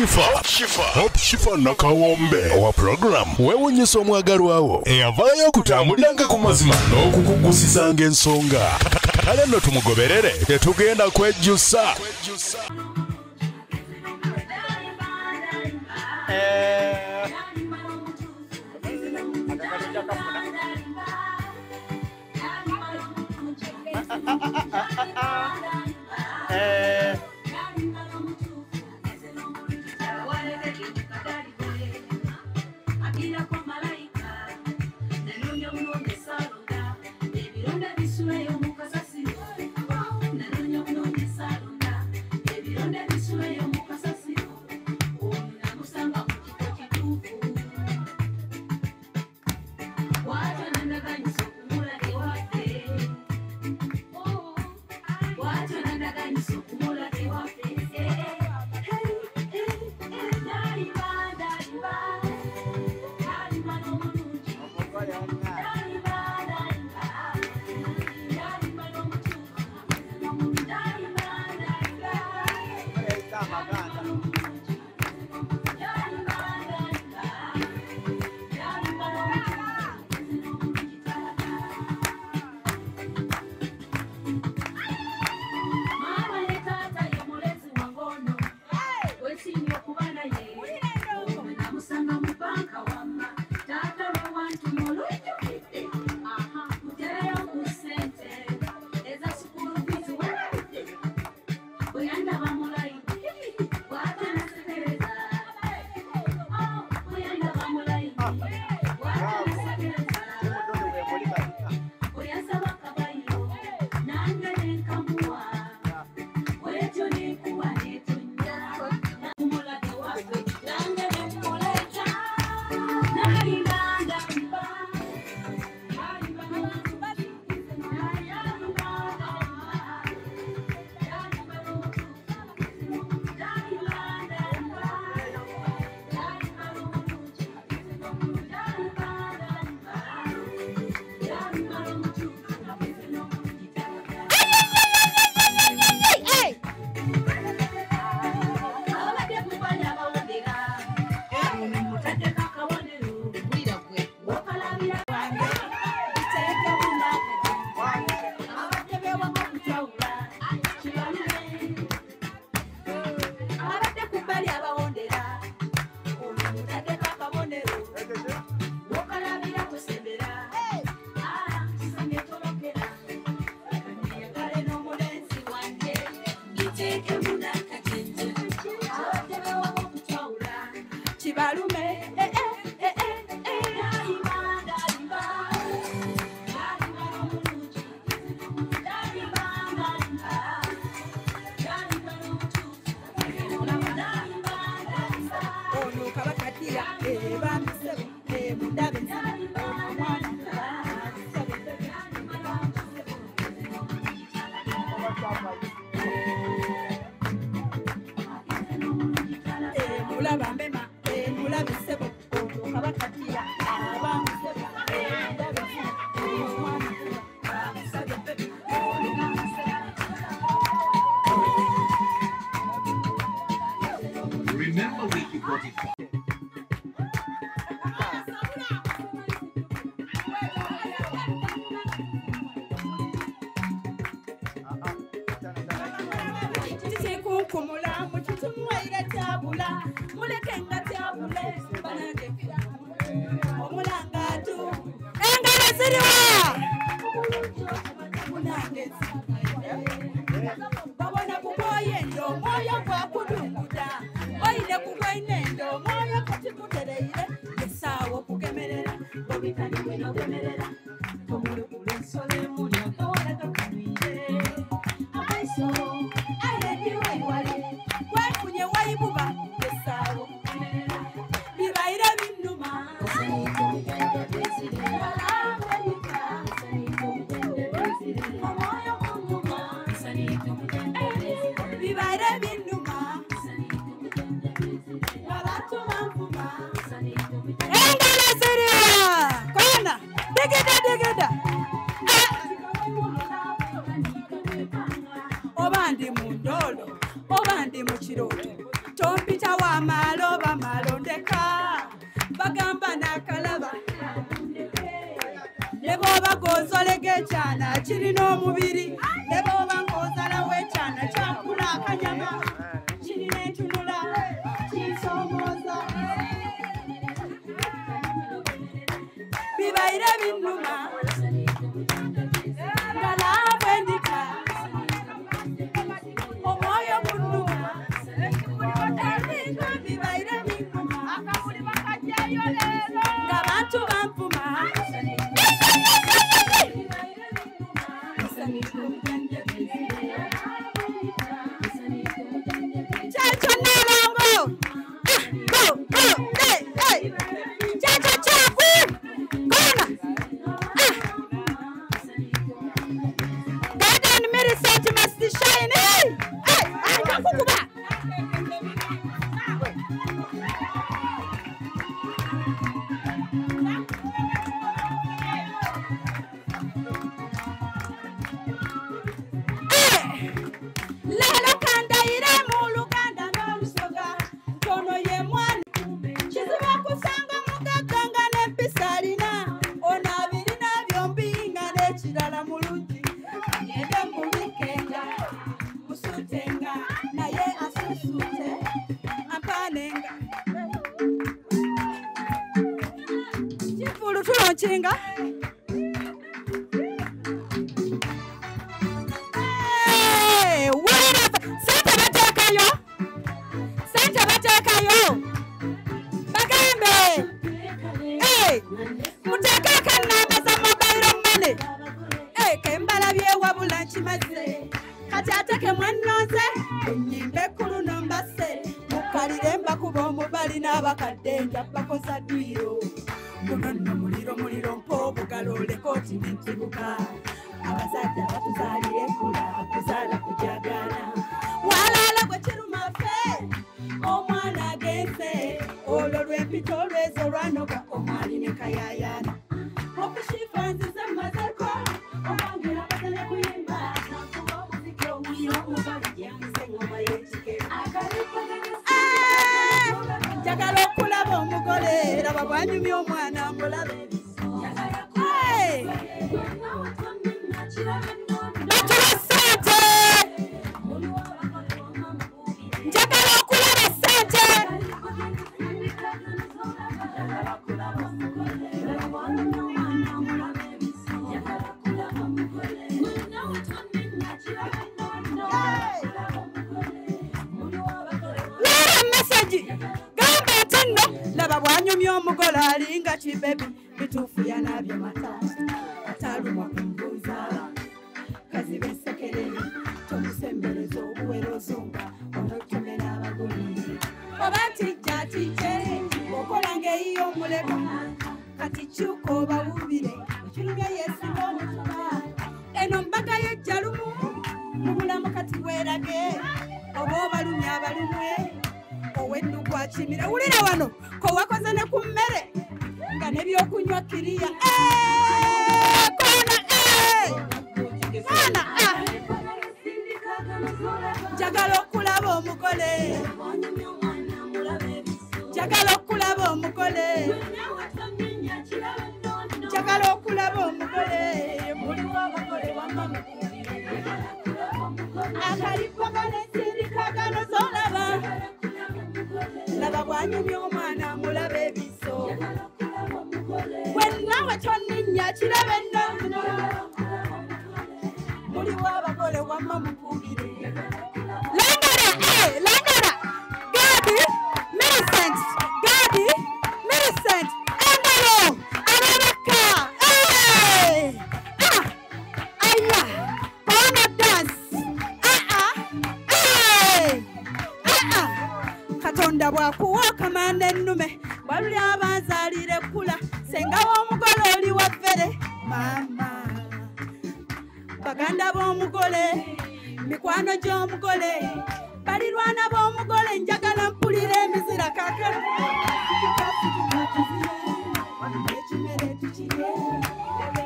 Hope Shifa nakawombe owa program wewunyisa omwagalwawo eyavaayo kutambuliranga ku mazima n'okukugusizanga ensonga kale nno tumugoberere tetugenda kwejjusa. Remember where you got it from. Big ozolega ekyana kirina omubiri ne bw'oba ng'ozalawo ekyana kyakula akanyama kirina entunula kisoomooza bibaire binnuma nga laavu endika omwoyo gunnuma bibaire binnuma nga bantu banvuma kyakyo nerongo kyakyo kyaku gona garden Millicent must shine akakukuba lelo kandaire mu Luganda n'olusoga ntono ye mwana kizibu okusanga mugagga nga n'empisa alina ono abirina byombi nga n'ekirala mulungi agende mubikenga musuutenga naye asusuute ampanenga kivulu tulonkinga sente bateekayo bagambe muteekeko ennamba za mobile money kembalabye wabula nkimaze kati ate ke mwannonze enyimba ekkulu nombase mukalire mbakuba omubali n'abakadde njabakoza ddwiro guno nno muliro mpa obugalo lekooti n'enkibuga abazadde abatuzaalira ekkula kuzaala kujagana walaala gwe kirumaffe omwana agenze olwo lw'empita olwezo lwanoga omwali ne kayayana okushifa nzize mmazeko omwongera batane kuyimba nakuba omuziki omuliro omubali gyanze ngoma y'ekigero njagala okulaba omugole raba bwanyumya omwana mulabe batula sente njagala okulaba sente leera mesagi gamba nti nno laba bwanyumya omugole alinga kibebi bituufu yanabye mata atalumwa kumbuuza kazibe ensekere tomusembereza obuwero ozunga onotomera abaguli oba tijjatijje okola ng'eyiyo omuleka kati kyuka obawubire ekirumya yeesinga omutuba eno mbaga y'ejjalumu mu bulamu kati weerage oba obalumya abalumwe ow'ennugu akimira wulira wano ko wakoze ne ku mmere nga n'ebyokunywa kiriya koona njagala okulaba omugole njagala okulaba omugole njagala okulaba omugole muliwo abagole wamma akalipaga n'ensindikagano z'olaba laba bwanyumya omwana amulaba ebiso wennawe tonninnya kiraba ennono muliwo abagole wamma mukubire langara Gadi Millicent engalo ababaka aya ona dance katonda bwakuwa okamanda ennume baluli abanzaalira ekkula senga w'omugole oli waffere mama baganda b'omugole mikwano gy'omugole balirwana b'omugole njagala mpulira emizira kakero ekimere tukire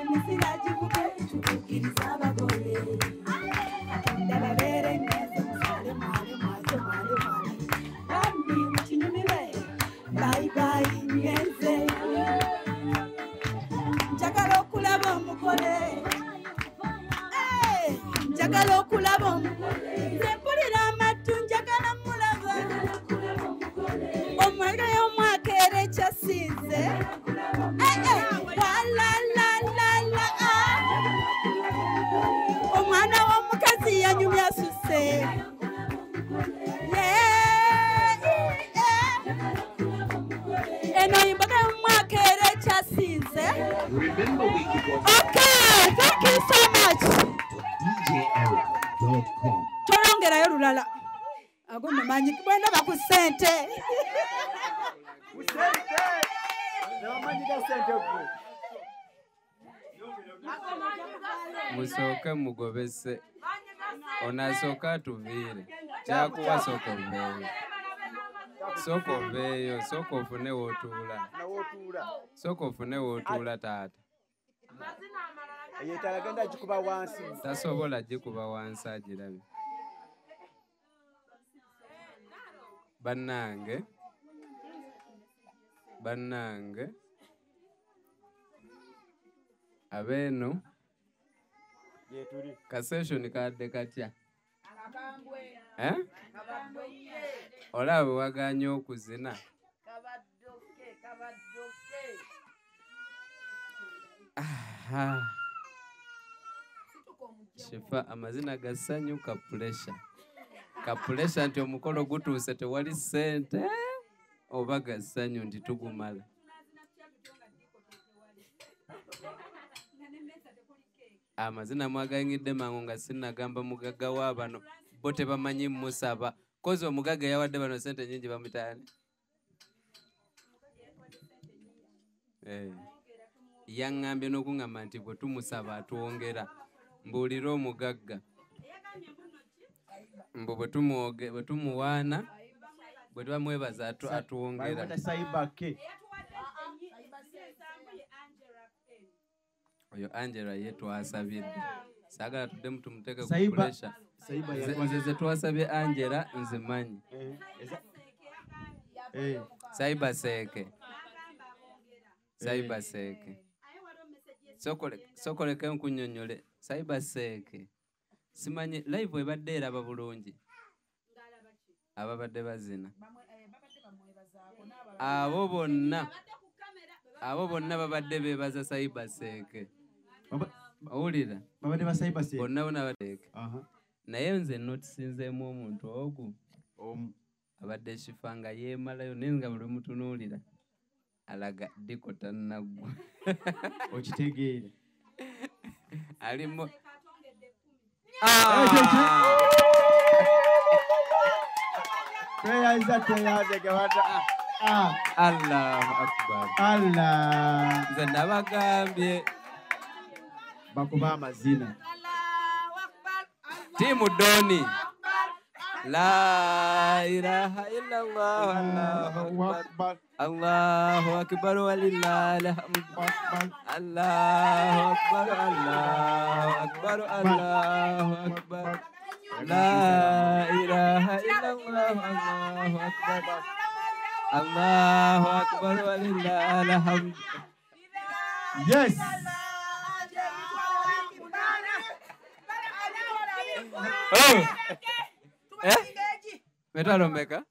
emizira givuge tukukiriza abagole katonda babeere ngenze musale mwale bambi mukinyumire bayibayi ngenze njagala okulaba omugole Remember, we keep watching Okay, thank you so much. DJEric.com. Tolongerayo lulala. Ago mmanyi bwenda bakusente. Musooke mugobese onasooka atuviire kyakuwa sooka oveeyo sooka oveeyo sooka ofune wootuula sooka ofune wootuula taata Yetagenda gikuba wansi. tasobola gikuba wansi agirabye bannange abeeno kaseshoni kadde katya olaba waganye okuzina Shifa amazina ga ssanyu ka puresha nti omukolo gutuuse tewali ssente oba ga ssanyu nti tugumala amazina mwaganyidde mangu nga sinnagamba mugagga wa bano bo tebamanyi musaba kozi omugagga yawadde bano sente nyingi bamutaani yaŋŋambye n'okuŋŋamba nti bwe tumusaba atwongera mbuulira omugagga mbu bwe tumuwaana bwe tubamwebaza atwongera oyo Angela ye twasabidde saagala tuddemu tumuteeke ku puresha nze ze twasabye Angela nzimanyi Saibaseeke sokoleke nkunnyonnyole Saibaseeke simanyi live ebadde eraba bulungi ababadde bazina abo bonna babadde beebaza Saibaseeke owulira bonna bonabateeke naye nze notisinzeemu omuntu ogu abadde Shifa nga yeemalayo naye nga buli mutunuulira alaga diko tannaggwa okitegeera alimu Allahu akbar nze nabagambye bakuba amazina tiimu Doni la ilaha illallah Allahu akbar walillahi alhamd Allahu akbar Allahu akbar la ilaha illallah Allahu akbar walillahi alhamd yes Metwalo meka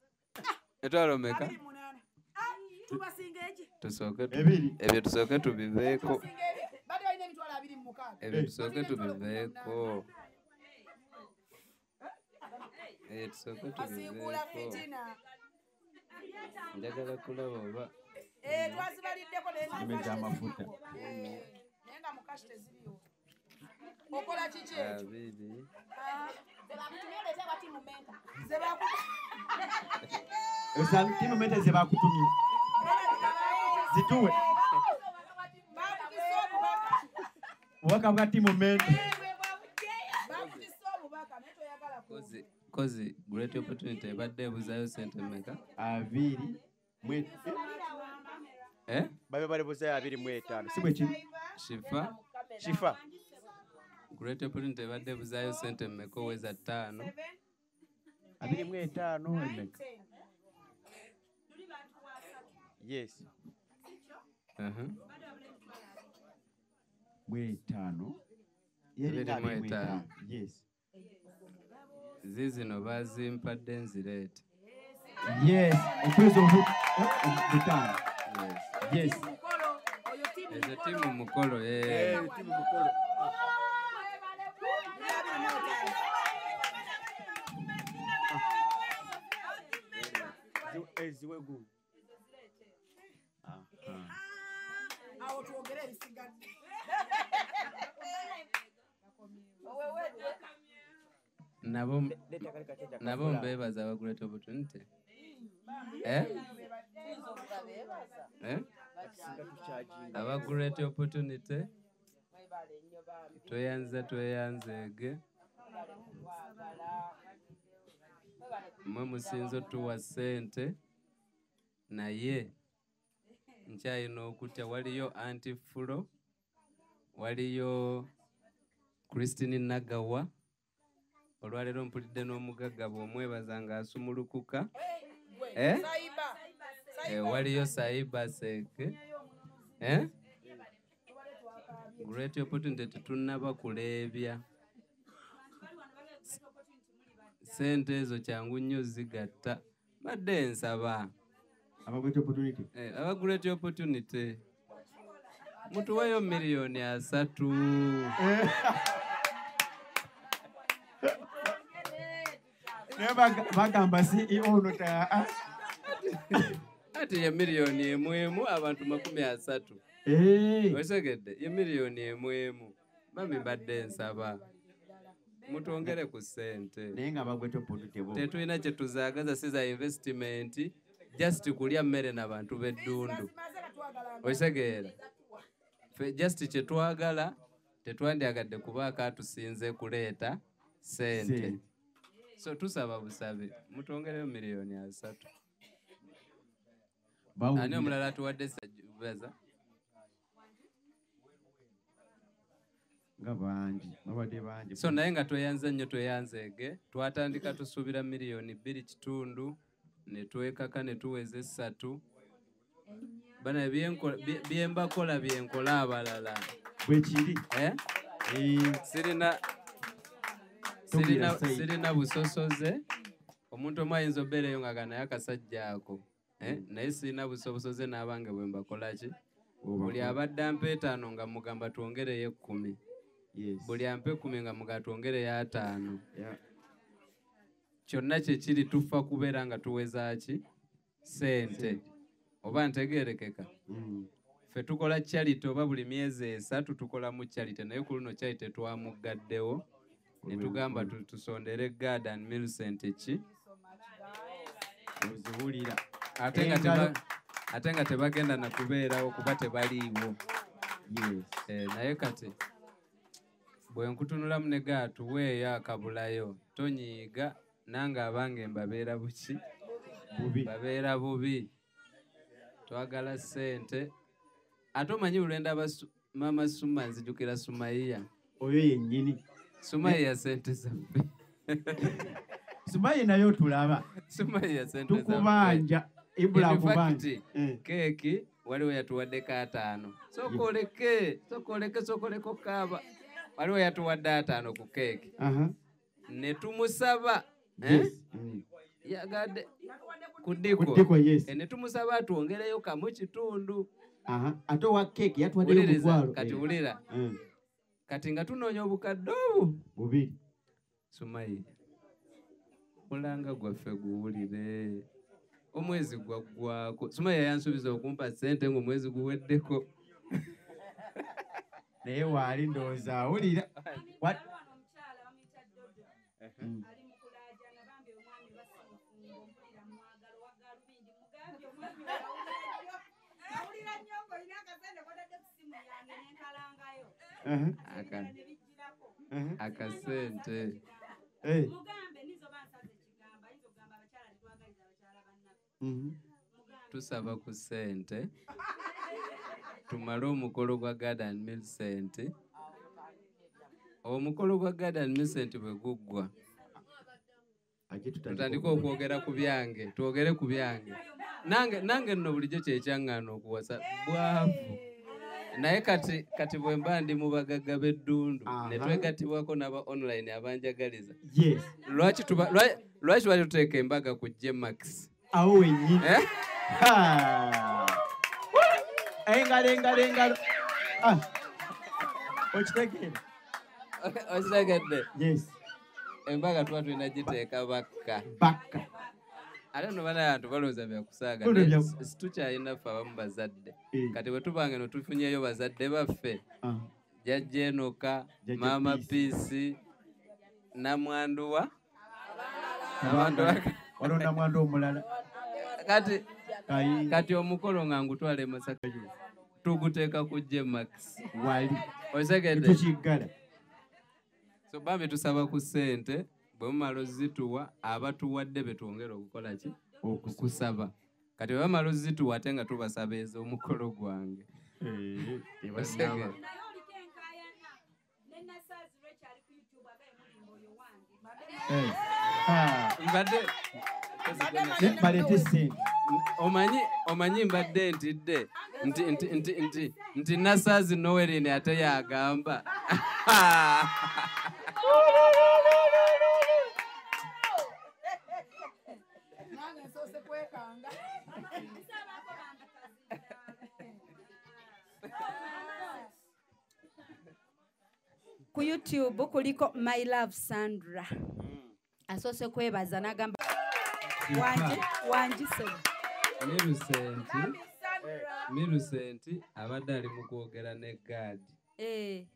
ebyo tusooke tubiveeko njagala kulaba oba amafuta okola kiki abiri timu menta ze bakutumye zituwe waka bwa timu menta kozi great opportunity ebadde ebuzayo sente mmeka abiri babe bali buzayo 25 si bwe kiri Shifa great opportunity ebadde ebuzayo sente mmeka oweza 5 25 emeka yes bwetano yes zizino bazimpadde nzireete yes okwezo butano yes ezo timu mukolo timu mukolo awo twogere ebisigadde. Nabo mbebaza abaguleta opportunity. Abaguleta opportunity. Tweyanzege. Mwe musinzo tuwa sente naye nkyayina okutya waliyo Antifulo, waliyo Christine Nagawa, olwaleero mpulidde n'omugagga bw'omwebaza ng'asumulukuka. Waliyo Saiba Seke. Great opportunity tetunnaba kuleebya. Sente ezo kyangu nnyo zigatta. Badde nsaba. Great opportunity. Mutuweyo miliyoni 3. Bagamba CEO nota. Ati ye miliyoni emwemu abantu 30. Osegedde ye miliyoni emwemu. Mami badde nsaba. Mutongere ku sente. Naye nga bagwete opportunity bo. Tetulina kye tuzaagaza siza investment just kulya mmere n'abantu b'eddundu. Osegeera. Just kye twagala tetwandyagadde kubaako atusinze kuleeta sente. So tusaba busabe mutongereyo miliyoni 3. Ani omulala tuwadde sajjubaza? Babadde bangi. So naye nga tweyanze nnyo tweyanzeege twatandika tusuubira miliyoni 2.5 ne twekaka ne tuweze 3. Bana byembakola byenkola abalala. Bwe kiri. Sirina busosoze. Omuntu omu ayinza obeereyo nga naye akasajja ako. Naye sirina busosoze n'abange bwe mbakola ki? Buli abadde ampa 5 nga mugamba twongereyo 10. Buli ampa 10 nga mugamba twongereyo 5. Kyonna kye kiri tufa kubeera nga tuweza ki? Sente. Oba ntegeerekeka. Ffe tukola charity oba buli myezi 3 tukola mu charity naye ku luno charity twamuggaddewo ne tugamba tusondere Garden Millicent ki? Oziwulira. Ate nga tebagenda na kubeerawo kuba tebaliiwo. Naye kati bwe nkutunulamu ne gaatuweeyo akabulayo tonyiiga nange abange mbabeera buki? Babeera bubi. Twagala sente. Ate omanyi ulenda Mama Suma nzijukira Sumaiya. Oyo yennyini. Sumaiya sente zaffe. Sumaiya nayo tulaba. Sumaiya sente zaffe. Tukubanja. Ibula kubanja. Keeki waliwo yatuwaddeko 5. Sokoleko kaaba. Waliwo yatuwadde 5 ku keeki. Ne tumusaba. Yagadde kudiko. Ne tumusaba atuongereyo kamu kitundu. Ate wa keeki yatuwaddeyo omugwalo. Kati wulira. Kati nga tunoonya obukadde bubi. Sumaiya. Mulanga gwaffe guwulire. Omwezi gwaggwako. Sumaiya yansuubiza okumpa sente ng'omwezi guweddeko. Naye waali ndowooza awulira. Akasente. Tusaba ku sente. Tumale omukolo gwa Garden Millicent. Omukolo gwa Garden Millicent bwe guggwa. Tutandika okwogera ku byange. Twogere ku byange. Nange nno bulijjo kyekyaŋŋaana okuwasa bwavu. Naye kati bwe mba ndi mu bagagga b'eddundu ne twegattibwako n'aba online abanjagaliza. Lwaki bali tuteeka embaga ku G-Max? Awo wennyini. Engalo. Okitegeera? Okitegedde? Embaga tuba tulina giteeka bakka. ate no bala abantu balowooza byakusaaga situkyalina ffe abamu bazadde kati bwe tubange no tufunyeyo bazadde baffe jjajja Enoka maama Piisi namwanduwa waliwo namwandu omulala kati omukolo nga ngutwala Masaka tuguteeka ku J-Max wali osegedde tukiggala so bambi tusaba ku ssente bwe mumala ozituwa abatuwadde betwongera okukola ki okukusaba kati bwe bamala ozituwa ate nga tubasaba ez'omukolo gwange omanyi mbadde ntidde nti Nasaazi Nowerini ate yagamba ku YouTube kuliko My Love Sandra asoose kwebaza n'agamba wanjise Milusenti abadde ali mu kwogera ne gaadi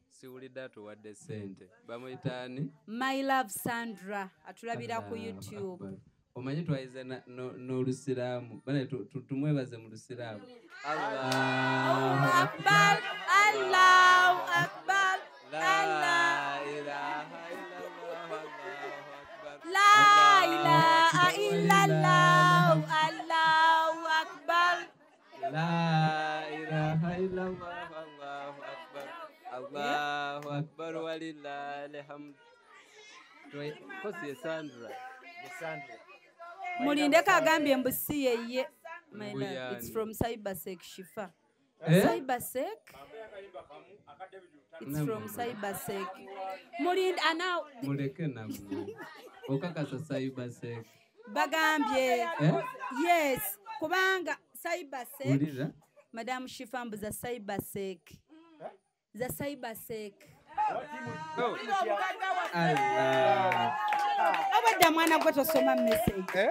siwulidde atuwadde ssente bamuyitaani My Love Sandra atulabira ku YouTube omanyi twayize n'olusiraamu bale tumwebaze mu lusiraamu Allahu Akbar Allahu Akbar La ilaha illallah Allahu Akbar La ilaha illallah Allahu Akbar Allahu Akbar walillahil hamd. Kosi Sandra. Mulinde kagambye mbu si yeye. My love, it's from Cybersec Shifa. Cybersec? It's from Cybersec. Mulinde ana muleke namwe. Okakasa Cybersec. Bagambye. Yes, kubanga Cybersec. Madam Shifa mbu za Cybersec. Za Cybersec. Allah. Abadde mwana gwe tosoma message.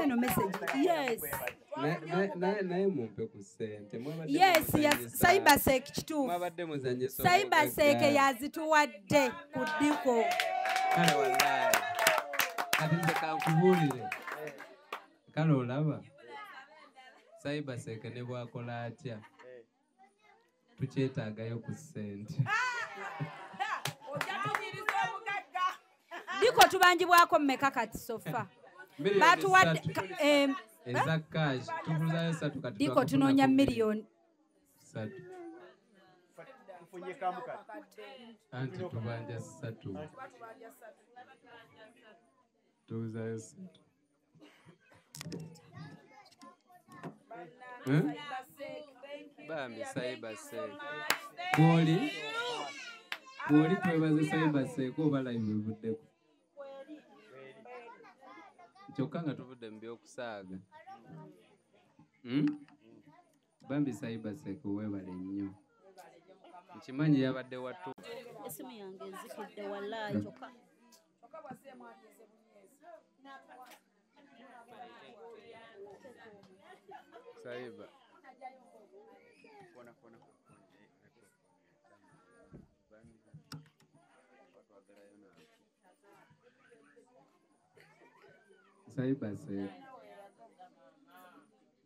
No message. Yes. Naye mumpe ku ssente. Yes, Cybersec kituufu. Mwabadde muzanye so. Cybersec yazituwadde ku ddiko. Kale wallahi. Kati nze kankubuulire. Kale olaba. Cybersec ne bwakola atya. Tukyetaagayo ku ssente. Diko tubangibwako mmeka kati sofa. Batuwadde eza cash tubuzayo 3 kati. Diko tunoonya miliyoni 3. Tufunye kamu kati. Anti tubanja 3. Tubuzayo 3. Bambi Cybersec. Bw'oli twebaze Cybersec oba live evuddeko. Kyokka nga tuvudde mu by'okusaaga. Bambi Cybersec weebale nnyo. Nkimanyi yabadde wattu. Esimu yange ezikidde wallahi kyokka. Cyber.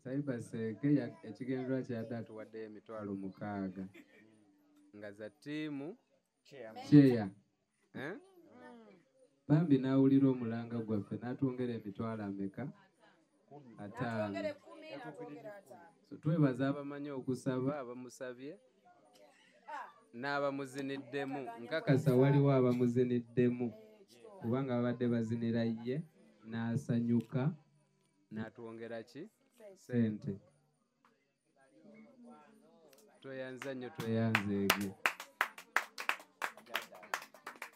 Cybersec ekigendererwa kyadde atuwaddeyo emitwalo 6 nga za ttiimu kyeya. Bambi n'awulira omulanga gwaffe n'atwongera emitwalo ameka 5. Twebaza abamanyi okusaba abamusabye n'abamuziniddemu. Nkakasa waliwo abamuziniddemu kubanga babadde bazinira ye n'asanyuka n'atwongera ki ssente. Tweyanza nnyo tweyanzeege.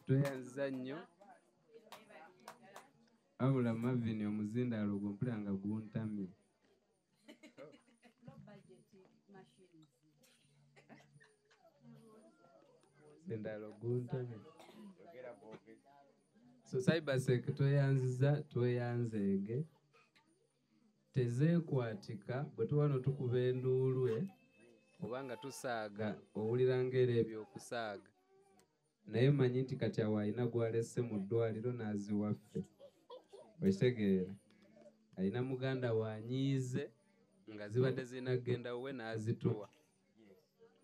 Tweyanza nnyo. Wabula Marvin omuzindaalo gw'ompulira nga guntamye. Zindaalo guntamye. So cybersec tweyanzege tezeekwatika bwe tuba no tukuba enduulwe obanga tusaaga owulira ng'era ebyokusaaga naye manyi nti kati awo alina gwalesse mu ddwaliro n'aziwaffe okitegeera alina muganda wanyiize nga zibadde zirina kugenda wuwe n'azituwa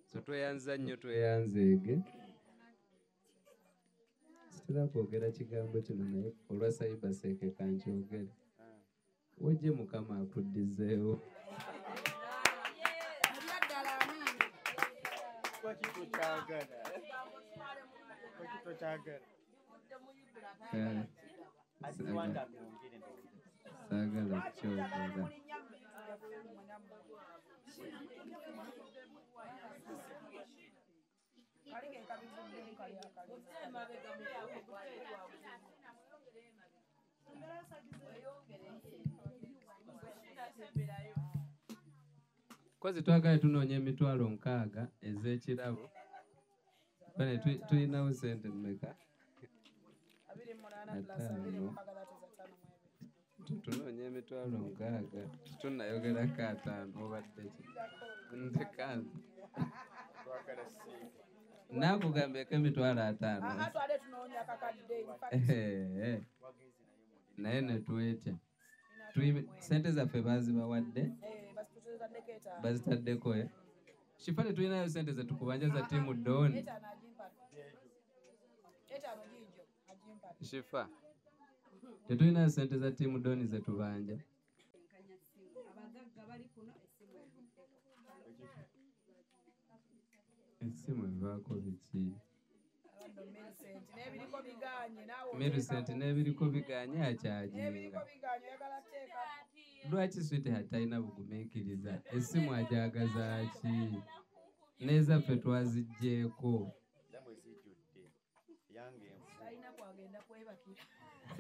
so tweyanza nnyo tweyanzeege sitera kwogera kigambo kino naye olwa cybersec kankyogere wojje mukama akuddizeewo saagala kukyogera kozi twagala tunoonya emitwalo 6 ez'ekirabo bane tulinawo sente mmeka 5 tunoonya emitwalo 6 tunayogerako 5 obadde ki nze kanze naakugambeko emitwalo 5 naye netwetya sente zaffe bazibawadde bazitaddeko kifale tulinayo sente zetukubanja za tiimu doni shifa tetulinayo sente za tiimu doni zetubanja esimu evaako biki Millicent n'ebiriko biganye akyajinga lwaki swite hatalina bugumiikiriza essimu ajagaza ki n'ezaffe twaziggyeko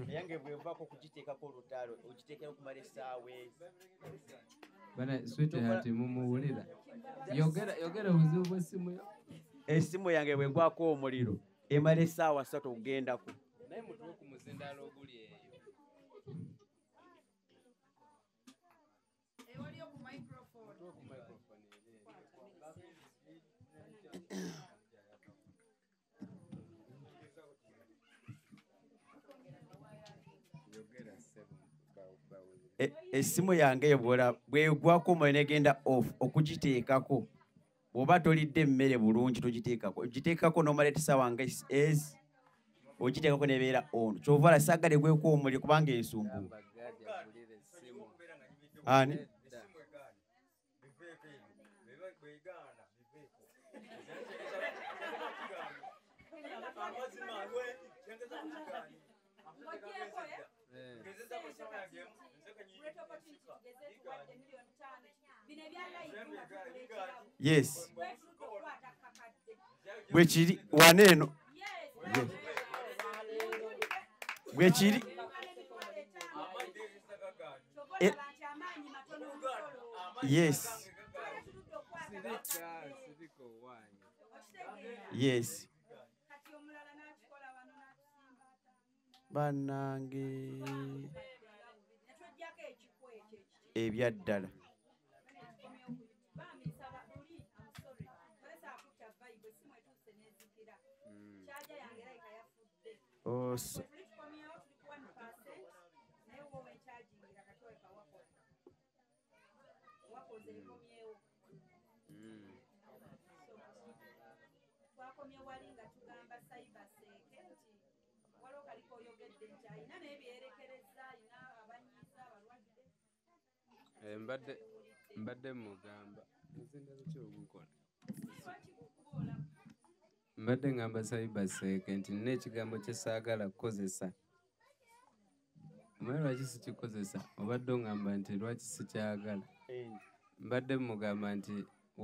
yange bwevaako kugiteekako olutalo ogiteekera okumala essaawa bana swite hati mumuwulira yogera obuzibu bw'essimu yo essimu yange bwegwako omuliro emala essaawa 3 okugendako naye mutuwe ku muzindaalo oguli eyo essimu yange bwegwako omuliro negenda off okugiteekako bw'oba tolidde emmere bulungi togiteekako nomala essaawa nga ezi ogiteekako nebeera on kyova la saagala egweko omuliro kubanga ensumbu ani yes bwekiri waneeno bwekiri yes yes bannange ebyaddala mbadde mugamba mbadde ngamba cybersec nti nina ekigambo kye saagala kukozesa omanyi lwaki sikikozesa obadde ongamba nti lwaki sikyagala mbadde mugamba nti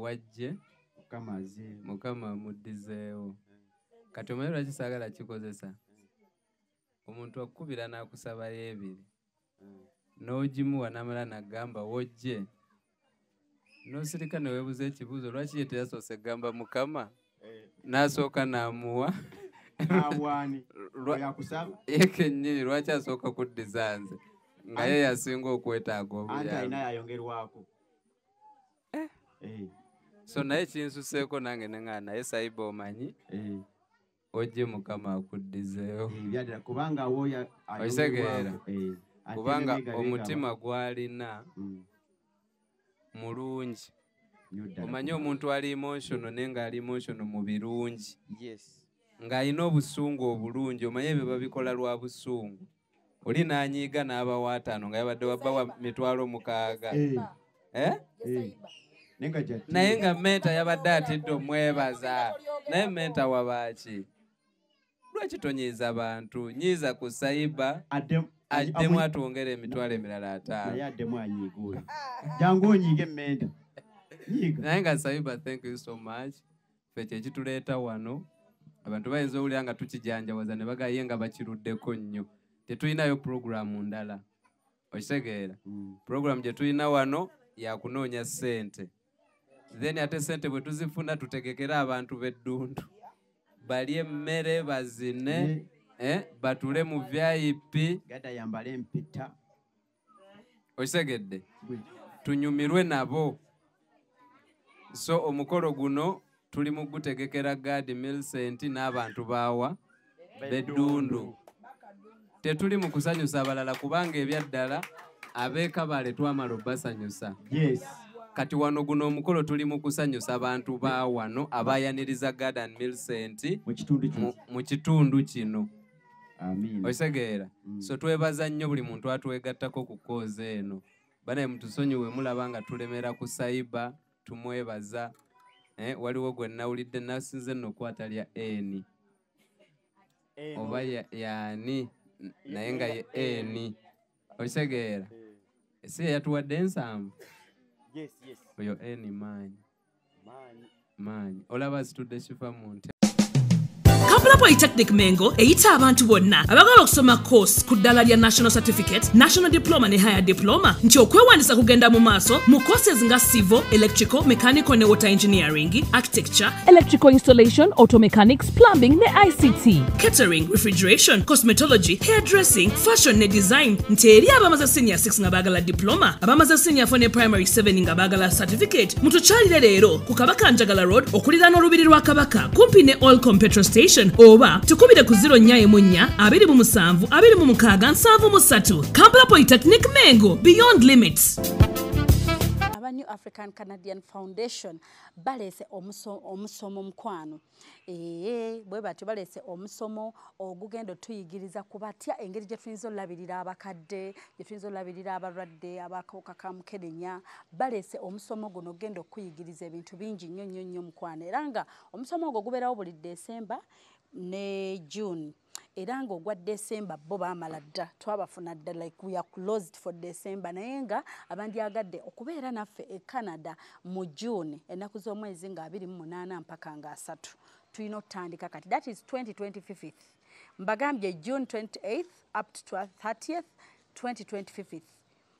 wajje mukama amuddizeewo kati omanyi lwaki saagala kikozesa omuntu akukubira n'akusabayo ebiri n'ogimuwa n'amala n'agamba wojje n'osirika ne weebuza ekibuuzo lwaki ye teyasoose gamba mukama n'asooka n'amuwa awani Lwa- yakusaba ye kennyini lwaki asooka kuddiza nze nga ye yasinga okwetaaga anti alina obuyambi yayongerwako so naye kinsuseeko nange neŋŋaa naye sayiba omanyi ojje mukama akuddizeewo byaddala kubanga woya Okitegeera. kubanga omutima gw'alina mulungi omanyi omuntu ali emotional naye ng'ali emotional mu birungi ng'alina obusungu obulungi omanyi ebyo babikola lwa busungu oli n'anyiiga n'abawa 5 nga yabadde wabbawa 6,000 naye nga menta yabadde atidde omwebaza naye menta wabaaki lwaki tonyiiza bantu nyiiza ku sayiba addemu atwongera emitwalo emirala 5 naye addemu anyiiga oyo jangu onyiige emmenda nyiiga naye nga sayiba thank you so much fe kyekituleeta wano abantu bayinza owulira nga tukijanjawaza ne bagaye nga bakiruddeko nnyo tetulinayo puroguramu ndala okitegeera puroguramu gye tulina wano yakunoonya ssente then ate sente bwe tuzifuna tutegekera abantu b'eddundu balye emmere bazine batule mu VIP gada yambale empeta okitegedde tunyumirwe nabo so omukolo guno tuli mu gutegekera God Millicent n'abantu baawa b'eddundu tetuli mu kusanyusa abalala kubanga ebyaddala abeekabale twamala obbasanyusa kati wano guno omukolo tuli mu kusanyusa abantu ba wano abayaniriza God and Millicent mu kitundu kino okitegeera so twebaza nnyo buli muntu atwegattako ku koozi eno banaye mutusonyiwe mulaba nga tulemera ku sayiba tumwebaza waliwo gwe nawulidde nasinze nno okwata lya eni oba yaani naye nga ye eni okitegeera si yatuwadde ensanvu oyo eni maanyi olaba situdde kifa mu nte Kampala Polytechnic Mengo eyita abantu bonna abagala okusoma course ku ddala lya National Certificate, National Diploma ne Higher Diploma nti okwewandiisa kugenda mu maaso mu courses nga Civil, Electrical, Mechanical ne Water Engineering, Architecture, Electrical Installation, Auto Mechanics, Plumbing ne ICT, Catering, Refrigeration, Cosmetology, Hairdressing, Fashion ne Design nti eri abamaze Senior 6 nga baagala Diploma, abamaze Senior 4 ne Primary 7 nga baagala Certificate mutukyalire leero ku Kabaka Njagala Road okuliraana olubiri lwa Kabaka kumpi ne Olcom Petrol Station oba tukubire ku 0-4-2-27-7-3 Kampala Polytechnic Mengo, beyond limits. aba New African Canadian Foundation balese omusomo mukwano bwe batyo balese omusomo ogugendo tuyigiriza kubatya engeri gye tuyinza olabirira abakadde gye tuyinza olabirira abalwadde abakawuka ka mukenenya balese omusomo guno gendo okuyigiriza ebintu bingi nnyo mukwano era nga omusomo ogwo gubeerawo buli December ne June era nga ogwa December bo baamala dda twabafuna dda like we are closed for December naye nga abandyagadde okubeera naffe e Canada mu June ennaku z'omwezi nga 28 mpaka nga 3 tulina okutandika kati that is 2025 mbagambye June 28th up to 30th 2025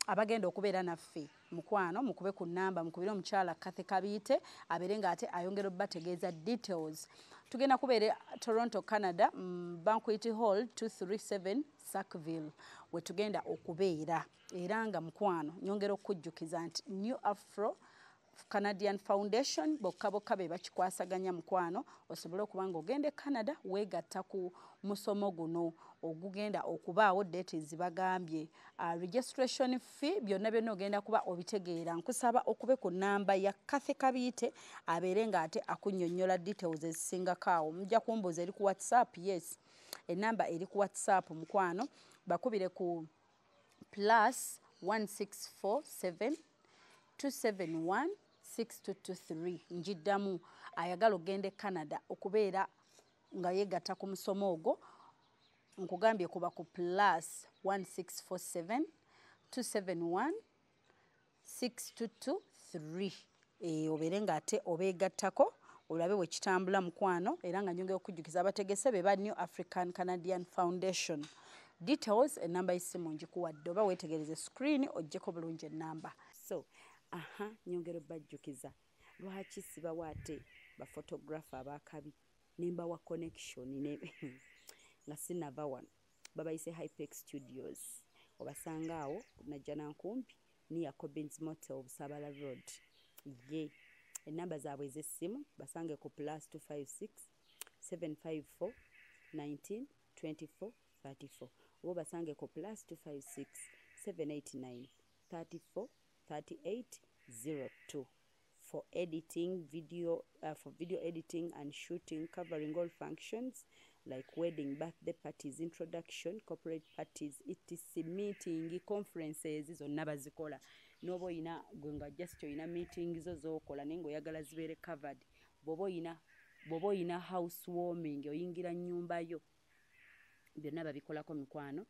abagenda okubeera naffe mukwano mukube ku namba mukubire omukyala Kathy Kabiite abeere nga ate ayongera obbategeeza details tugenda kubeera Toronto, Canada, Banquet Hall 237 Sackville we tugenda okubeera era nga mukwano nyongera okujjukiza nti New Afro Canadian Foundation bokka be bakikwasaganya mukwano osobole okubanga ogende Canada weegatta ku musomo guno ogugenda okubaawo dates bagambye registration fee byonna ogenda kuba obitegeera nkusaba okube ku namba ya Kathy Kabiite abeere nga ate akunnyonnyola details ezisingako awo mujja kumbuuza eri ku WhatsApp yes enamba eri ku WhatsApp mukwano bakubire ku +1647 271 6223 njiddamu ayagala ogende Canada okubeera nga yeegatta ku musomo ogwo nkugambye kuba ku +1647 271 6223 obeere nga ate obeegattako olabe bwe kitambula mukwano era nga nyongera okujjukiza abategese be ba New African Canadian Foundation details enamba y'essimu njikuwadde oba weetegereze screen ojjeko bulungi enamba so nyongera obbajjukiza lwaki sibawo ate bafotographer abakabi nimba wa connection ne nga sinava wano babayise Hypex Studios obasanga awo najja nankumpi ni Jacobins Motel Busabala Road ye enamba zaabwe ez'essimu basange ku +256 754 19 24 34 oba basange ku +256 789 34 38 02 for editing video editing and shooting covering all functions like wedding, birthday parties, introduction, corporate parties, etc. meeting, conferences zonna bazikola nobo ina gwenga just ina meeting zo zokola nengo yagala zibere covered bobo ina housewarming oyingira nyumba yo byonna babikolako mikwano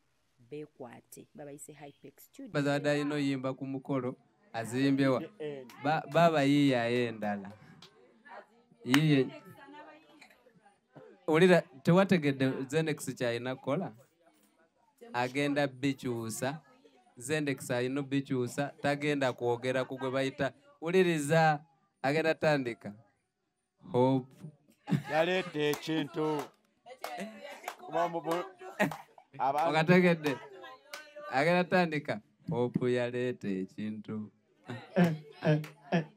bekwate babayise Hypex Studio bazada ino yimba ku mukolo azimbyewa baba yiye ayendala yiye ulira tewategedde Zendex kyayina kola agenda bikyusa Zendex ayina bikyusa tagenda kwogera ku gwe bayita uliriza agenda tandika hope yaleta ekintu okategedde agenda tandika hope yaleta ekintu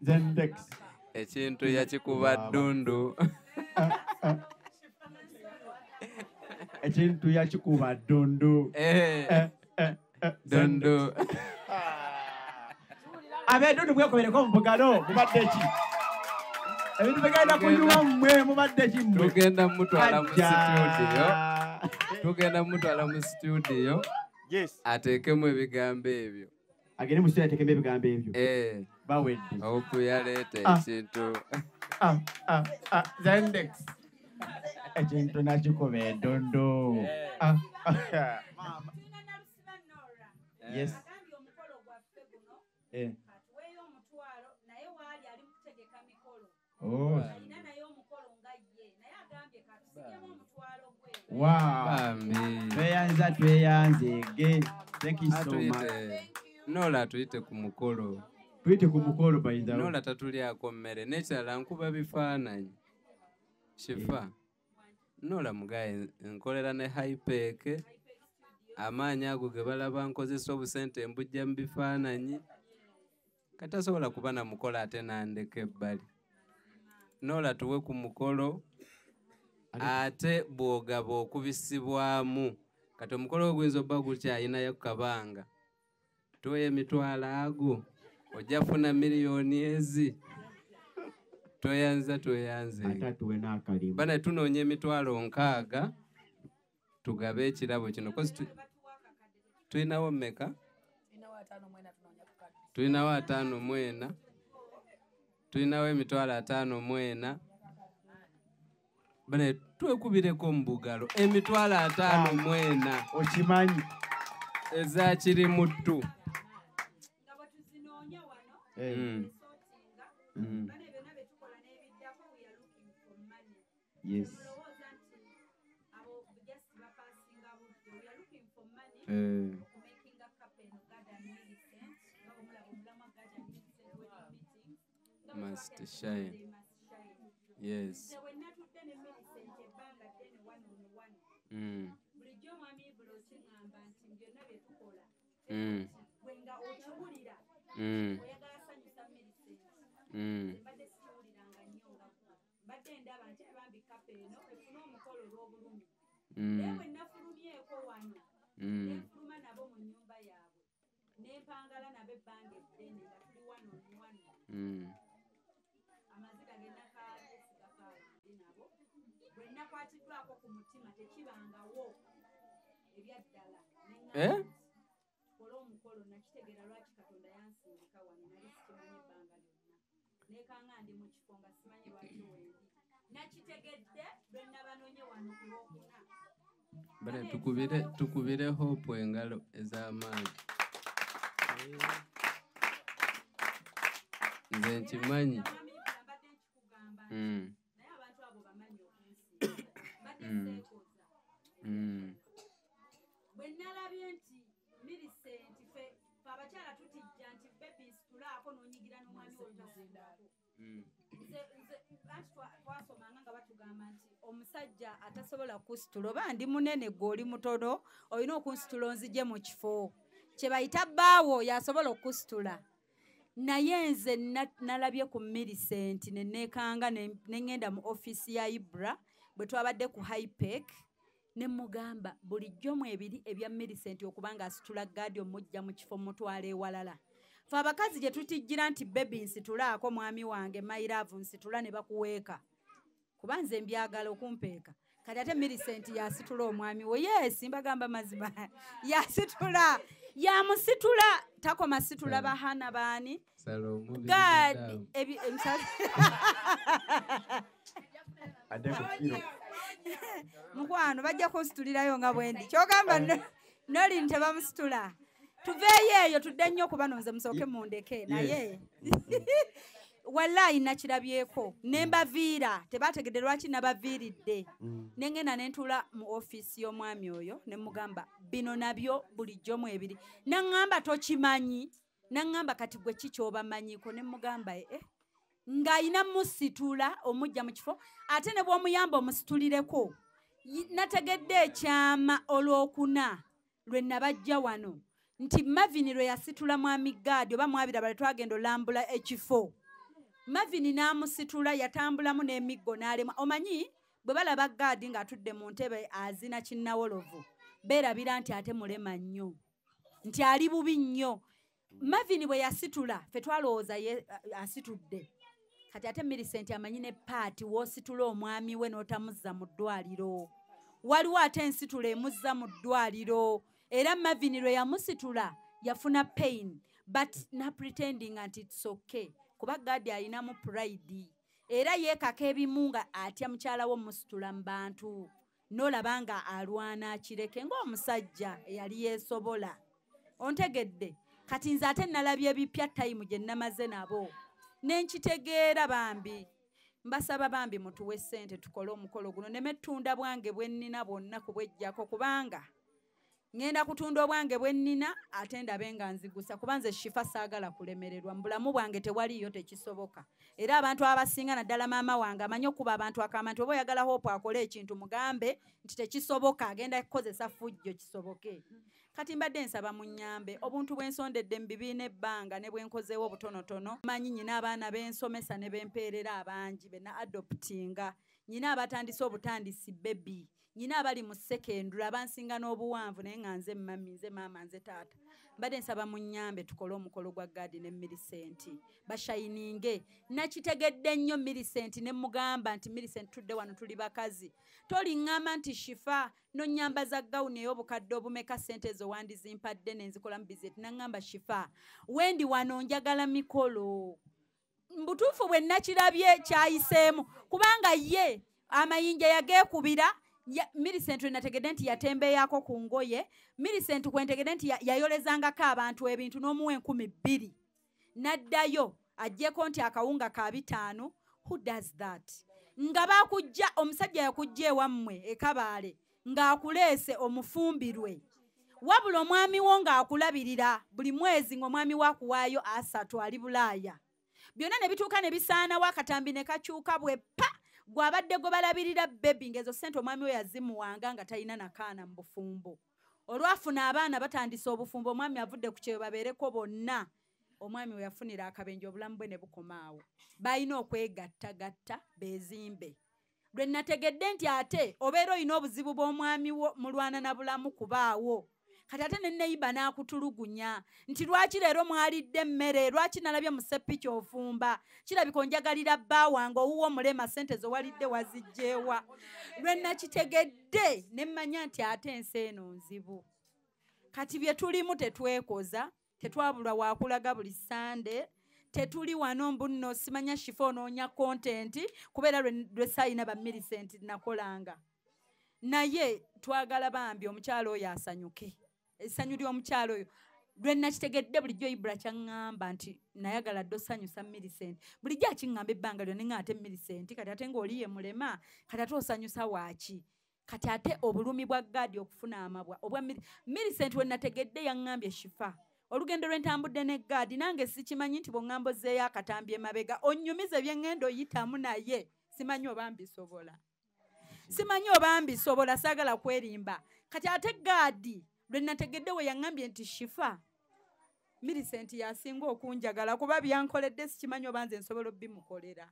Zendex ekintu yakikuba ddundu ekintu yakikuba ddundu ddundu ab'eddundu mwekobereko mu bugalo mubadde ki ebintu bigenda kunyuma mmwe mubadde ki mmwe tugenda mutwala mu studio tugenda mutwala mu studio ateekemu ebigambo ebyo agende mu studio ateekemu ebigambo ebyo bawedde hope yaleeta ekintu Zendex ekintu nakikuba eddundu yes oh wow tweyanze ge thank you so much Nola tuyite ku mukolo tuyite ku mukolo bayinza Nola tatulyako mmere nekirala nkuba bifaananyi shifa Nola mugaye nkolera ne Hypex amaanyi ago ge balaba nkozesa obusente mbujja mu bifaananyi katasobola kuba na mukolo ate nandeka ebbali Nola tuwe ku mukolo ate bw'ogaba okubisibwamu kati omukolo oguyinza obba gukyayinayo kabanga tuwe emitwalo ago ojja funa miliyoni ezi tweyanze bana tunoonya emitwalo 6 tugabe ekirabo kino kozi tulinawo mmeka tulinawo 5 mwena tulinawo emitwalo 5 mwena bana twekubireko mu bugalo emitwalo 5 mwena okimanyi eza kiri muttu yes must shine yes bale tukubire hope engalo ez'amaanyi nze nkimanyi bwenalabye nti Millicent fe abakyala tutijja nti babies tulaako n'onyigira n'omwami otasindako twasomanga nga batugamba nti omusajja atasobola kusitula oba ndi munene gwe oli mutono olina okunsitula onzije mu kifo kye bayita bbaawo yasobola okusitula naye nze nalabye ku Millicent ne neekanga ne ŋŋenda mu ofiisi ya Ibra bwe twabadde ku Hypec ne mugamba bulijjo mu ebiri ebya Millicent okubanga asitula gaadi omujja mu kifo mutwala ewalala fe abakazi gye tutijjira nti bebi nsitulaako mwami wange my love nsitula ne bakuweeka kuba nze mbyagala okumpeeka kati ate Millicent yasitula omwami we yesi mbagamba mazima yasitula yamusitula takoma situla bahana baani God mukwano bajja kusitulirayo nga bwendi kyogamba noli nti bamusitula tuveeyo eyo tudde nnyo okuba nonze musooke mundeke naye wallahi nakirabyeko nembaviira tebategedde lwaki nabaviiridde nengenda nentula mu ofiisi y'omwami oyo nemugamba bino nabyo bulijjo mu ebiri naŋŋamba tokimanyi naŋŋamba kati gwe kikyobamanyiko nemugamba ng'ayina musitula omujja mu kifo ate ne bw'omuyamba omusitulireko nategedde ekyama olwokuna lwe nabajja wano nti Mavini lwe yasitula mwami gaadi oba mwabiraba twagenda olambula ekifo Mavini n'amusitula yatambulamu n'emiggo n'alemwa omanyi bwe balaba gaadi ng'atudde mu ntebe azina kinnawolovu beerabira nti ate mulema nnyo nti ali bubi nnyo Mavini bwe yasitula fe twalowooza ye asitudde kati ate Millicent amanyi ne paati w'ositula omwami we n'otamuzza mu ddwaliro waliwo ate ensitula emuzza mu ddwaliro era Mavini lwe yamusitula yafuna pain but na pretending nti it's okay kuba gaadi alinamu pride era yeekaka ebimu nga atya mukyala wo musitula mu bantu n'olaba nga alwana akireke ng'omusajja eyali yeesobola ontegedde kati nze ate nalabye ebipya tayimu gye namaze nabo nenkitegeera bambi mbasaba bambi mutuwe ssente tukole omukolo guno nemettunda bwange bwe nnina bwonna kubwejjako kubanga ngenda kutunda obwange bwe nnina ate ndabe nga nzigusa kuba nze Shifa saagala kulemererwa mu bulamu bwange tewaliyo tekisoboka era abantu abasinga naddala maama wange amanyi okuba abantu akama nti oba oyagala Hope akole ekintu mugambe nti tekisoboka agenda kukozesa fujjo kisoboke kati mbadde nsaba munnyambe obuntu bwensondedde mu bibiina ebbanga ne bwenkozeewo obutonotono manyi nyina abaana bensomesa ne bempeerera abangi be na adoptinga nyina abatandise obutandisi bebi nyina abali mu secondary abansinga n'obuwanvu naye nga nze mami nze maama nze taata mbadde nsaba munnyambe tukole omukolo gwa gaadi ne Millicent bashayininge nakitegedde nnyo Millicent ne mugamba nti Millicent tudde wano tuli bakazi toliŋŋamba nti Shifa nonyamba za gawuni ey'obukadde obumeka ssente ezo wandizimpadde nenzikola mu bizeti naŋŋamba Shifa wendi wano njagala mikolo mbutuufu bwe nakirabye kyayiseemu kubanga ye amayinja yageekubira Millicent nategedde nti yatembeeyako ku ngoye Millicent kwentegedde nti yayolezangako abantu ebintu n'omuwa 2,000 n'addayo ajjeko nti akawunga ka 5 who does that nga bakujja omusajja yakujja ewammwe ekabaale ng'akuleese omufumbirwe wabula omwami wo ng'akulabirira buli mwezi ng'omwami waakuwaayo 3 ali Bulaaya byonna ne bituuka ne bisaanawo akatambi ne kakyuka bwe pa gwabadde gwe balabirira bebi ngezo ssente omwami we yazimuwanga nga talina nakaana mu bufumbo olwafuna abaana batandise obufumbo omwami avudde ku kyeyo babeereko bonna omwami we yafunira akabenje obulamu bwe ne bukomaawo balina okwegattagatta beezimbe lwe nategedde nti ate obeera olina obuzibu bw'omwami wo mulwana na bulamu kubaawo kati ate ne neiba n'akutulugunya nti lwaki leero mwalidde emmere lwaki nalabye mu seppiki ofumba kirabika onjagalira bba wange owuwo mulema ssente zowalidde wazijjeewa lwe nakitegedde ne mmanya nti ate ensi eno nzibu kati bye tulimu tetwekoza tetwabulwa wakulaga buli Sande tetuli wano mbunno simanya Shifa onoonya kontenti kubeera lwe sayina ba Millicent nakolanga naye twagala bambi omukyalo oyo asanyuke essanyu ly'omukyalo oyo lwe nakitegedde bulijjo Ibra kyaŋŋamba nti nayagala dde osanyusa Millicent bulijjo akiŋŋamba ebbanga lyonna nga ate Millicent kati ate ng'oli ye mulema kati ate osanyusa waaki kati ate obulumi bwa gaadi okufuna amabwa obwa Millicent we nategedde yaŋŋambye Shifa olugendo lwentambudde ne gaadi nange sikimanyi nti bweŋŋambo zeeyo akatambi emabega onnyumize byeŋŋenda oyitamu naye simanyi oba mbisobola simanyi oba mbisobola saagala kwerimba kati ate gaadi lwe nategedde we yaŋŋambye nti shifa Millicent yasinga okunjagala kuba byankoledde sikimanyi oba nze nsobola obimukolera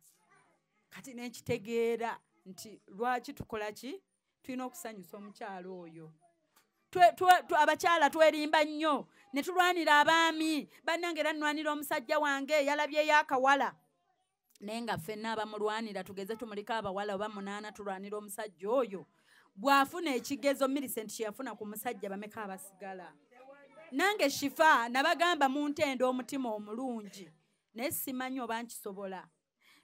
kati nekitegeera nti lwaki tukola ki tulina okusanyusa omukyalo oyo abakyala twerimba nnyo ne tulwanira abaami bannange era nnwanira omusajja wange yalabyeyo akawala naye nga ffenna abamulwanira tugeze tumulika abawala oba 8 tulwanira omusajja oyo bw'afuna ekigezo Millicent kyeyafuna ku musajja bameka abasigala nange shifa nabagamba muntenda omutima omulungi naye simanyi oba nkisobola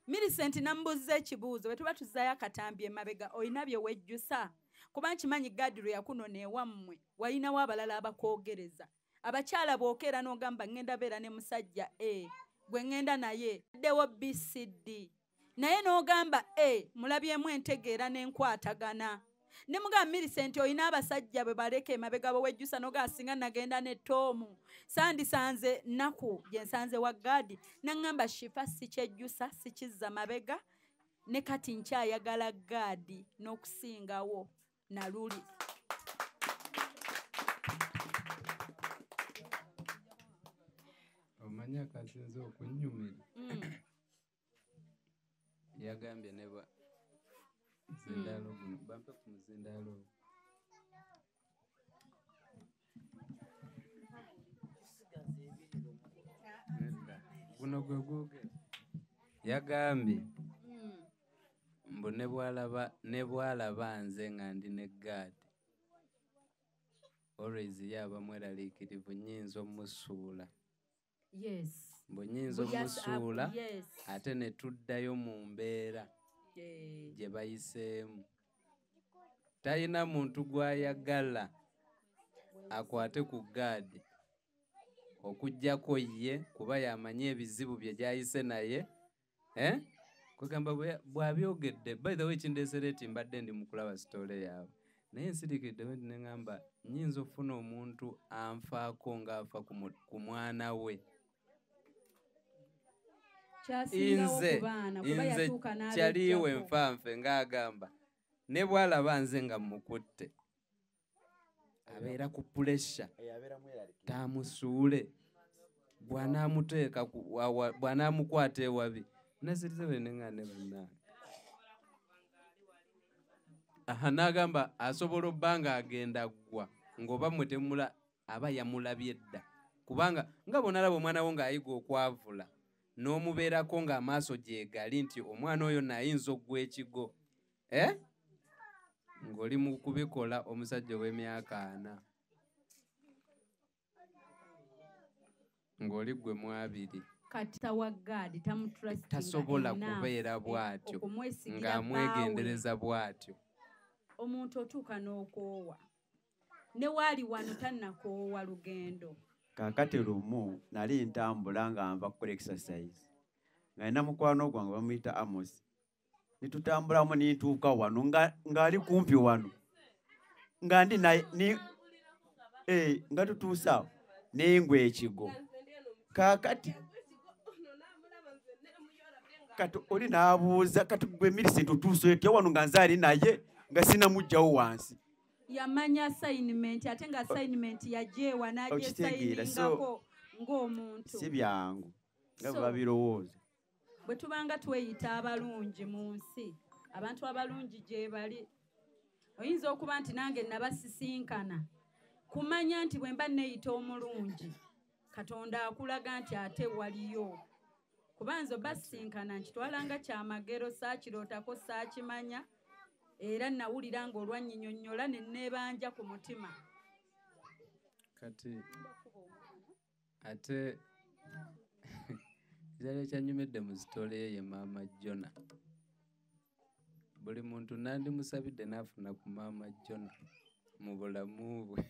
Millicent namubuuza ekibuuzo bwe tuba tuzaayo akatambi emabega olina bye wejjusa kuba nkimanyi gaadi lwe yakunona ewammwe walinawo abalala abakwogereza abakyala bw'okeera n'ogamba ŋŋenda beera ne musajja gwe ŋŋenda naye ddewo BCD naye n'ogamba mulabyemu entegeera n'enkwatagana ne mugamba Millicent olina abasajja bwe baleka emabega bwe wejjusa n'ogasinga nagenda ne Tomu sandisanze nnaku gye nsanze wa gaadi naŋŋamba shifa sikyejjusa sikizza mabega ne kati nkyayagala gaadi n'okusingawo naluli omanyi akasinze okunnyumira yagambye ne zindaalo guno bampe ku muzindaalo guno gwe gwogera yagambye mbu ne bwalaba nze nga ndi ne gaadi always yaba mweraliikirivu nnyinza omusuula mbu nnyinza omusuula ate ne tuddayo mu mbeera gye bayiseemu talina muntu gw'ayagala akwate ku gaadi okuggyako ye kuba yamanyi ebizibu bye gyayise naye kwegamba bw'abyogedde by the way kindeesera eti mbadde ndi mu kulaba sitoole yaabwe naye nsirikiriddewo nti neŋŋamba nnyinza okufuna omuntu anfaako ng'afa ku mwana we nze kyaliiwe nfanfe ng'agamba ne bw'alaba nze nga mukutte abeera ku puresha taamusuule bw'anaamukwata ewabi nasirize bwe neŋŋane bannange n'agamba asobola obba nga agenda ggwa ng'oba mwe aba yamulabye dda kubanga nga bonalaba omwana wo ng'ayiga okwavula n'omubeerako ng'amaaso gyegali nti omwana oyo naayinza oggwa ekigo ng'oli mu kubikola omusajja ow'emyaka 4 ng'oli gwe mu 2 tasobola kubeera bw'atyo ng'amwegendereza bw'atyo omuntu otuuka n'okoowa ne waali wano tannakoowa lugendo kaakati lumu nali ntambula nga nva kukola exercise nga nina mukwano gwange bamuyita Amos nitutambulamu nintuuka wano ng'ali kumpi wano nga ndi nga tutuusa nengwa ekigo kaakati kati oli n'abuuza kati gwe Millicent tutuusa etya wano nga nze ali naye nga sinamugjawo wansi yamanya assignment ate nga assignment yajeewa n'agyesayiningako ng'omuntu si byangu nga bwe babirowooza bwe tubanga tweyita abalungi mu nsi abantu abalungi gye bali oyinza okuba nti nange nabasisinkana kumanya nti bwe mba neeyita omulungi Katonda akulaga nti ate waliyo kuba nze obasisinkana nkitwalanga kyamagero saakirootako saakimanya era nawulira ng'olwannyinnyonnyola ne neebanja ku mutima kati ate ekirala ekyanyumidde mu sitoole ye maama Jona buli muntu nandimusabidde n'afuna ku maama Jona mu bulamu bwe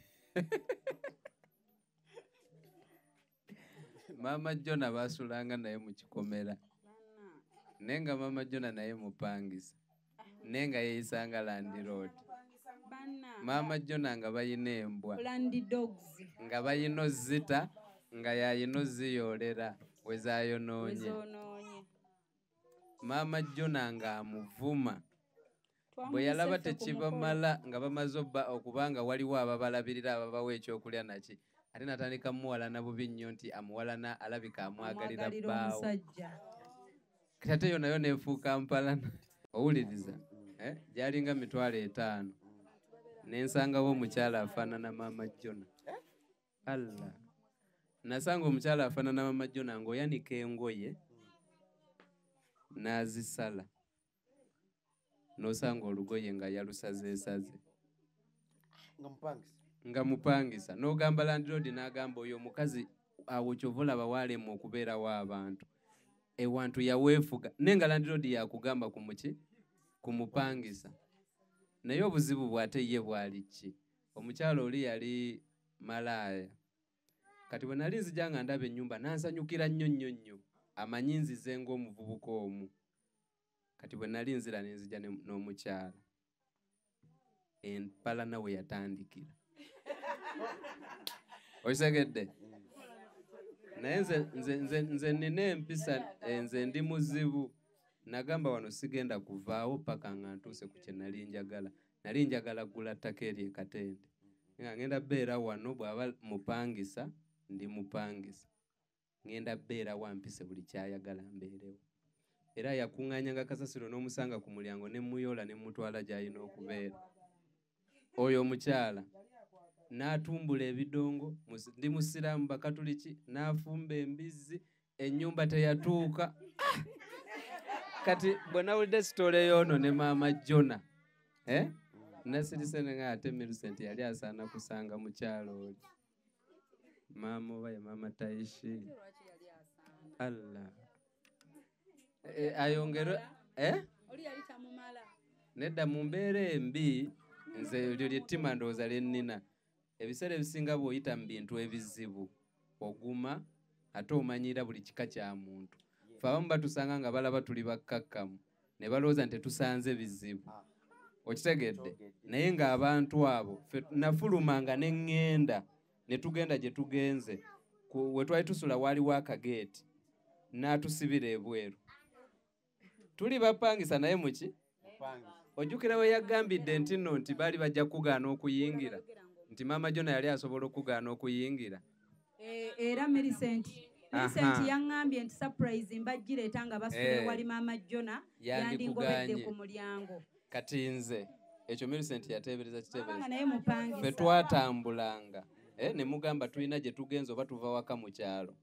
maama Jona baasulanga naye mu kikomera naye nga maama Jona naye mupangisa naye nga yeeyisanga Land Road maama Jona nga bayina embwa nga bayina Zita nga yayino ziyolera wezayonoonye Wezonoonye. maama Jona nga amuvuma bwe yalaba tekibamala nga bamaze okubanga waliwo ababalabirira ababawa ekyokulya naki ate natandika muwalana bubi nnyo nti amuwalana alabika amwagalira bbaawo ate yo nayo nefuuka mpalana owuliriza gyalinga 5,000 nensangawo omukyala afaanana maama Jona. Allah nasanga omukyala afaanana maama Jona ng'oyanika engoye n'azisala n'osanga olugoye nga yalusazeesaze nga mupangisa n'ogamba landiroodi n'agamba oyo omukazi awo kyova olaba waalema okubeerawo abantu ewantu yaweefuga naye nga landiroodi yakugamba kumupangisa naye obuzibu bw'ate ye bwali ki omukyala oli yali malaaya kati bwe nali nzija nga ndaba ennyumba nansanyukira nnyo amanyi nzize ng'omuvubuka omu kati bwe nali nzira nenzija n'omukyala empalana we yatandikira okitegedde naye nze nina empisa nze ndi muzibu nagamba wano sigenda kuvaawo paka nga ntuuse ku kye nali njagala ggula ttaka eri e Katende nga ngenda beera wano bw'aba mupangisa ndi mupangisa ngenda beera wampise buli kyayagala mbeerewo era yakuŋŋaanyanga kasasiro n'omusanga ku mulyango ne muyoola ne mutwala gy'alina okubeera oyo omukyala n'atumbula ebidongo ndi musiraamu bakatuliki n'afumba embizzi ennyumba teyatuuka kati bwe nawulidde sitoola ey'ono ne maama Jona nasirise nga ate Millicent yali asaana kusanga mukyalo oli maama oba ye maama Taishi Allah ayongere nedda mu mbeera embi nze eryo lyettima ndowooza lyennina ebiseera ebisinga bw'oyita mu bintu ebizibu oguma ate omanyira buli kika kya muntu fe abamu batusanga nga balaba tuli bakkakkamu ne balowooza nti tetusanze bizibu okitegedde naye ng'abantu abo nafulumanga ne ŋŋenda ne tugenda gye tugenze we twali tusula waaliwo akageeti n'atusibira ebweru tuli bapangisa naye muki ojjukira we yagambidde nti nno nti baali bajja kugaana okuyingira nti maama Jona yali asobola okugaana okuyingira era Millicent yaŋŋambye nti surprise mbagireeta nga basula wali maama Jona yandingobedde ku mulyango kati nze ekyo Millicent yateebereza kiteebereza naye mupangisa fe twatambulanga ne mugamba tulina gye tugenze oba tuva waka mu kyalo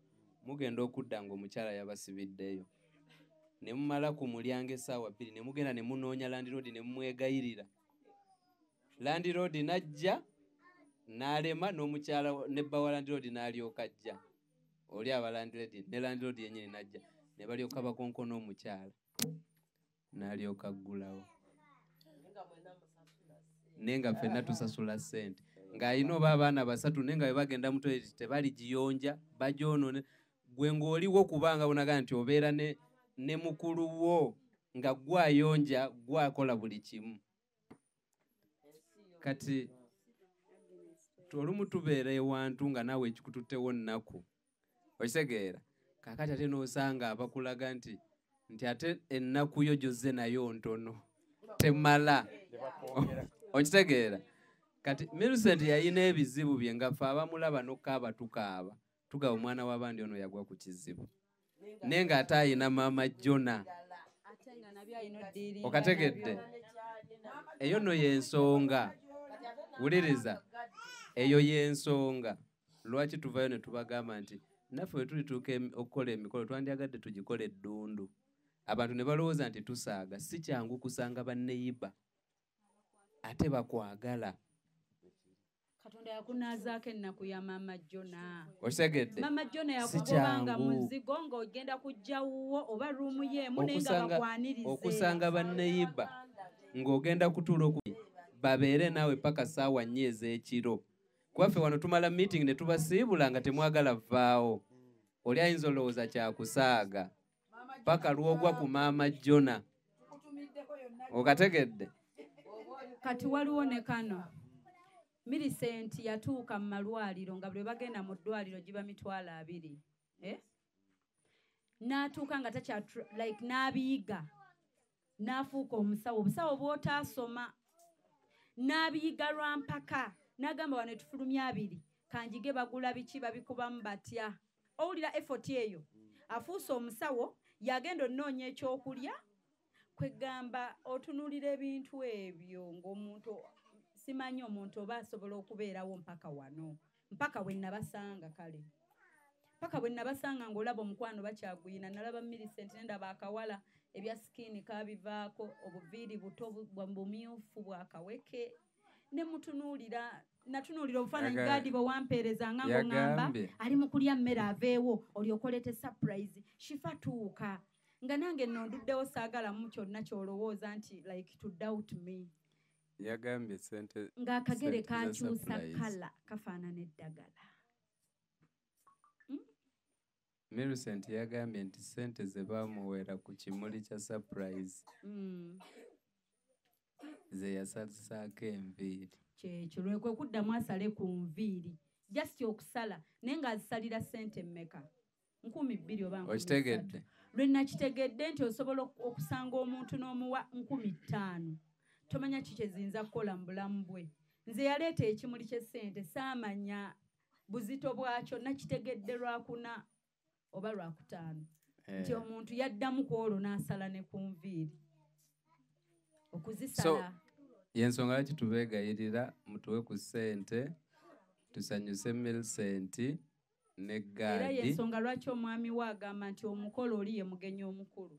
mugenda okudda ng'omukyala yabasibiddeyo ne mumala ku mulyango essaawa 2 ne mugenda ne munoonya landiroodi ne mumwegayirira landiroodi n'ajja n'alema n'omukyala ne bbawa landiroodi n'alyoka ajja oli aba landiroodi ne landiroodi yennyini n'ajja ne balyoka bakonkona omukyala n'alyoka aggulawo naye nga ffenna tusasula ssente ng'alina oba abaana 3 naye nga bwe bagenda mu toilet tebaligiyonja bagyonoone gwe ng'oliwo kubanga bonaga nti obeera ne mukulu wo nga gwayonja gwakola buli kimu kati olumu tubeera ewantu nga naawe ekikututtewo nnaku okitegeera kaakati ate n'osanga abakulaga nti ate ennaku yo gyozze nayo ntono temala okitegeera kati Millicent yalina ebizibu bye nga ffe abamulaba n'okaaba tukaaba tugaba omwana w'abandi ono yagwa ku kizibu naye ng'ate ayina maama Jona okategedde eyo nno y'ensonga wuliriza eyo y'ensonga lwaki tuvayo ne tubagamba nti naffe we tulituuka okukola emikolo twandyagadde tugikola eddundu abantu ne balowooza nti tusaaga si kyangu kusanga banneyiba ate bakwagala Katonda yakunaazaako ennaku ya maama Jona. Okitegedde? Maama Jona yakugobanga muzigo ng'ogenda kujja wuwo oba ruumu yeemu naye nga bakwanirize. Okusanga banneyiba ng'ogenda kutuula babeere naawe paka ssaawa 4 ez'ekiro. Kwaffe wano tumala meeting ne tubasiibula nga temwagala vaawo. Oli ayinza olowooza kyakusaaga paka lwogwa ku maama Jona. Okategedde? Kati waliwo ne kano. Millicent yatuuka mu malwaliro nga bwe bagenda mu ddwaliro giba mitwalo 2 n'atuuka nga like n'abiyiga n'afuuka omusawo obusawo bw'otaasoma n'abiyiga lwa mpaka n'agamba wano etufulumya 2 kanjige bagula biki babikubamu batya owulira effort eyo afuuse omusawo yagenda onnoonya ekyokulya kwegamba otunuulira ebintu ebyo ng'omuntu simanyi omuntu oba asobola okubeerawo mpaka wano mpaka bwe nabasanga kale mpaka bwe nabasanga ng'olaba omukwano bakyagwina nalaba Millicent nendaba akawala ebya skin kabivaako obuviiri buto bumyufu bwakaweke ne mutunuulira natunuulira obufaananyi gaadi bwe wampeerezanga ng'oŋŋamba ali mu kulya mmere aveewo olyokolete surprise shifa tuuka nga nange nno nduddewo saagalamu kyonna kyolowooza nti like to doubt me yagambye sente ng'akagere kakyusa kala kafaanana eddagala Millicent yagambye nti sente ze baamuweera ku kimuli kya surprise ze yasalisaako enviiri kyekyo lwekwe kuddamu asale ku nviiri just okusala naye ng'azisalira sente mmeka 2,000 oba okitegedde lwe nakitegedde nti osobola okusanga omuntu n'omuwa 5,000 tomanya ki kyeziyinza kukola mu bulamu bwe nze yaleeta ekimuli ky'essente saamanya buzito bwakyo nakitegedde lwakuna oba lwakutaano nti omuntu yaddamu ku olwo n'asala ne ku nviiri okuzisala yensonga lwaki tubeegayirira mutuwe ku ssente tusanyuse Millicent ne gaadi era yensonga lwaki omwami we agamba nti omukolo oli ye mugenyi omukulu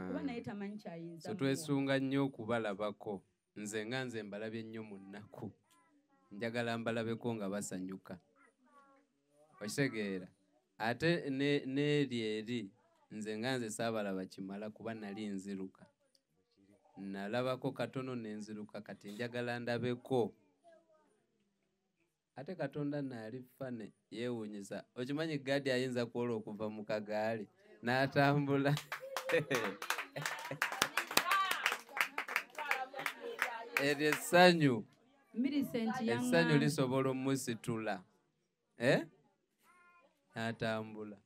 kuba naye tamanyi kyayinza so twesunga nnyo okubalabako nze nga nze mbalabye nnyo mu nnaku njagala mbalabeko nga basanyuka okitegeera ate n'eri nze nga nze saabalaba kimala kuba nali nziruka nalabako katono n'enziruka kati njagala ndabeko ate Katonda naali fane yeewuunyisa okimanyi gaadi ayinza kuwola okuva mu kagaali n'atambula eryo essanyu essanyu lisobola omusitula n'atambula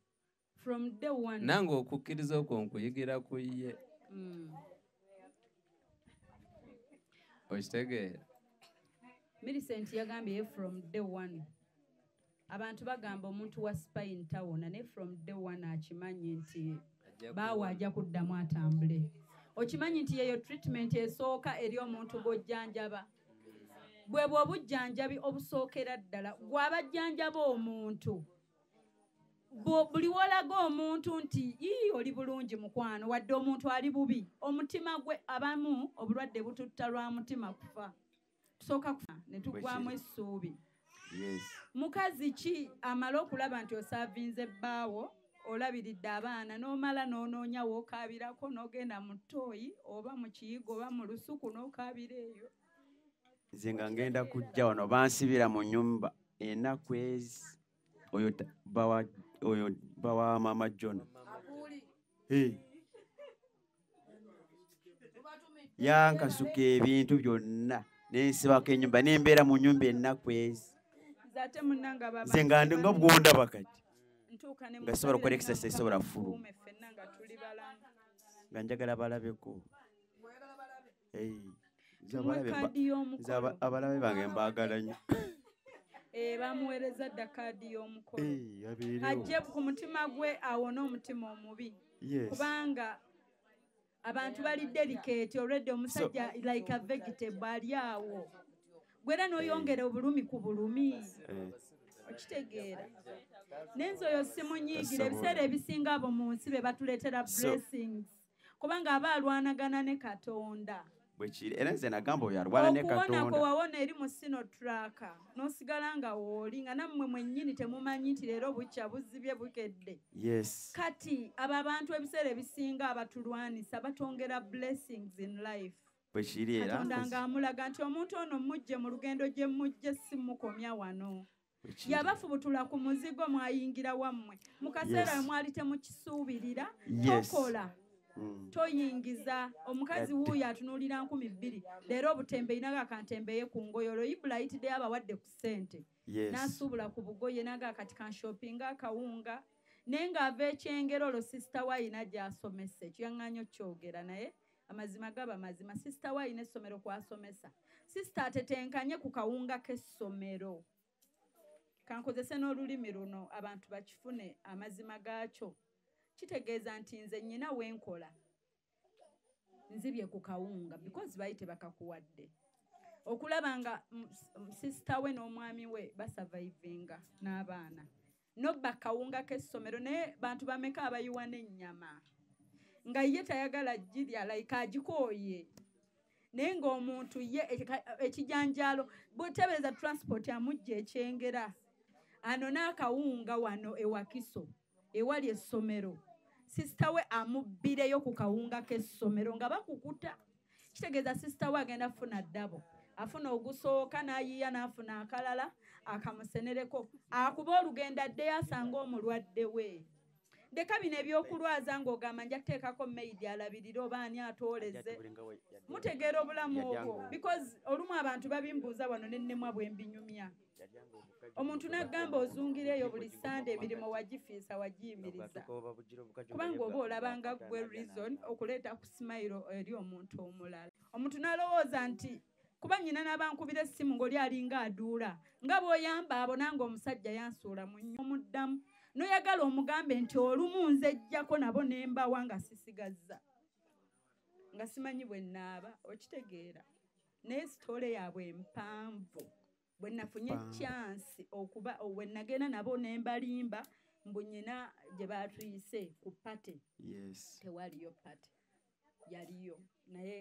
nange okukkiriza okwo nkuyigira ku ye okitegeera Millicent yagambye from day one abantu bagamba omuntu wa spine tawona ne from day one akimanyi nti baawa ajja kuddamu atambule okimanyi nti yeyo treatment esooka eri omuntu g'ojjanjaba bwe bw'obujjanjabi obusookera ddala gw'abajjanjaba omuntu buli wolaga omuntu nti oli bulungi mukwano wadde omuntu ali bubi omutima gwe abamu obulwadde bututta lwa mutima kufa tusooka kufa ne tugwamu essuubi mukazi ki amala okulaba nti osaavinze bbaawo olabiridde abaana n'omala n'onoonya wookaabirako n'ogenda mu ttooyi oba mu kiyigo oba mu lusuku n'okaabira eyo nze nga ngenda kujja wano bansibira mu nnyumba ennaku ezi oyo bawa mama Jona yankasuka ebintu byonna nensibako ennyumba nembeera mu nnyumba ennaku ezi nze nga ndi nga bwondaba kati nga sobola okukola exercise sobola fulu nga njagala balabeko abalabe bange mbaagala nnyo bamuweereza dda kaadi y'omukolo ajje ku mutima gwe awone omutima omubi kubanga abantu bali delicate already omusajja like a vegetable ali awo gwera n'oyongera obulumi ku bulumi okitegeera nenze oyo simunyiigira ebiseera ebisinga abo mu nsi be batuleetera blessings kubanga aba alwanagana ne Katonda era nze nagamba oyo alwana ne Katonda okubonako wawona eri mu sino traka n'osigala nga wooli nga nammwe mwennyini temumanyi nti leero bukya buzibye bukedde kati abo abantu ebiseera ebisinga abatulwanisa batongera blessings in life Katonda ng'amulaga nti omuntu ono mujje mu lugendo gye mujje simukomya wano yabafubutula ku muzigo mwayingira wammwe mu kaseera we mwali temukisuubirira tokola toyingiza omukazi wuuyo atunuulira 200 leero obutembe inaga akantembeye ku ngoye olwo ibula ayitiddeyo abawadde ku ssente n'asuubula ku bugoye naga akati kanshopinga akawunga naye ng'ava ekyengero olwo sisita waayina gy'asomesa ekiyaŋŋaanyo kyogera naye amazima gaba mazima sisita waayina essomero kwasomesa sisita atetenkanye ku kawunga k'essomero kankozese n'olulimi luno abantu bakifune amazima gaakyo kitegeeza nti nze nnyina wenkola nzibye ku kawunga because bayi tebakakuwadde okulaba nga sisita we n'omwami we basavaivinga n'abaana nobba kawunga k'essomero naye bantu bameka abayiwa n'ennyama nga ye tayagala girya like agikooye naye ng'omuntu ye ekijanjaalo bw'otebeeza transport amujja ekyengera ano n'akawunga wano ewakiso ewali essomero sisita we amubbireyo ku kawunga k'essomero nga bakukuta kitegeeza sisita we agenda kufuna ddabo afuna ogusooka n'ayiya n'afuna akalala akamusenereko akuba olugendo addeyo asanga omulwadde we ndeka bino ebyokulwaza ng'ogamba nja kuteekako maidi alabirire oba ani atooleze mutegeera obulamu obwo because olumu abantu babimbuuza wano nennemwa bwe mbinyumya omuntu n'agamba ozungireyo buli sande emirimu wagifiisa wagiyimiriza kubanga oba olabanga gwe reason okuleeta ku simayiro eri omuntu omulala omuntu n'alowooza nti kuba nnyina n'abankubira essimu ng'oli alinga aduula nga bw'oyamba abo nange omusajja yansuula mu nnyo omuddamu noyagala omugambe nti olumu nze ejjako nabo nembawa nga sisigazza nga simanyi bwe nnaaba okitegeera naye sitole yaabwe empanvu bwe nafunye chansi okuba bwe nagenda nabo nembalimba mbu nnyina gye baatuyise ku pate tewaliyo pate yaliyo naye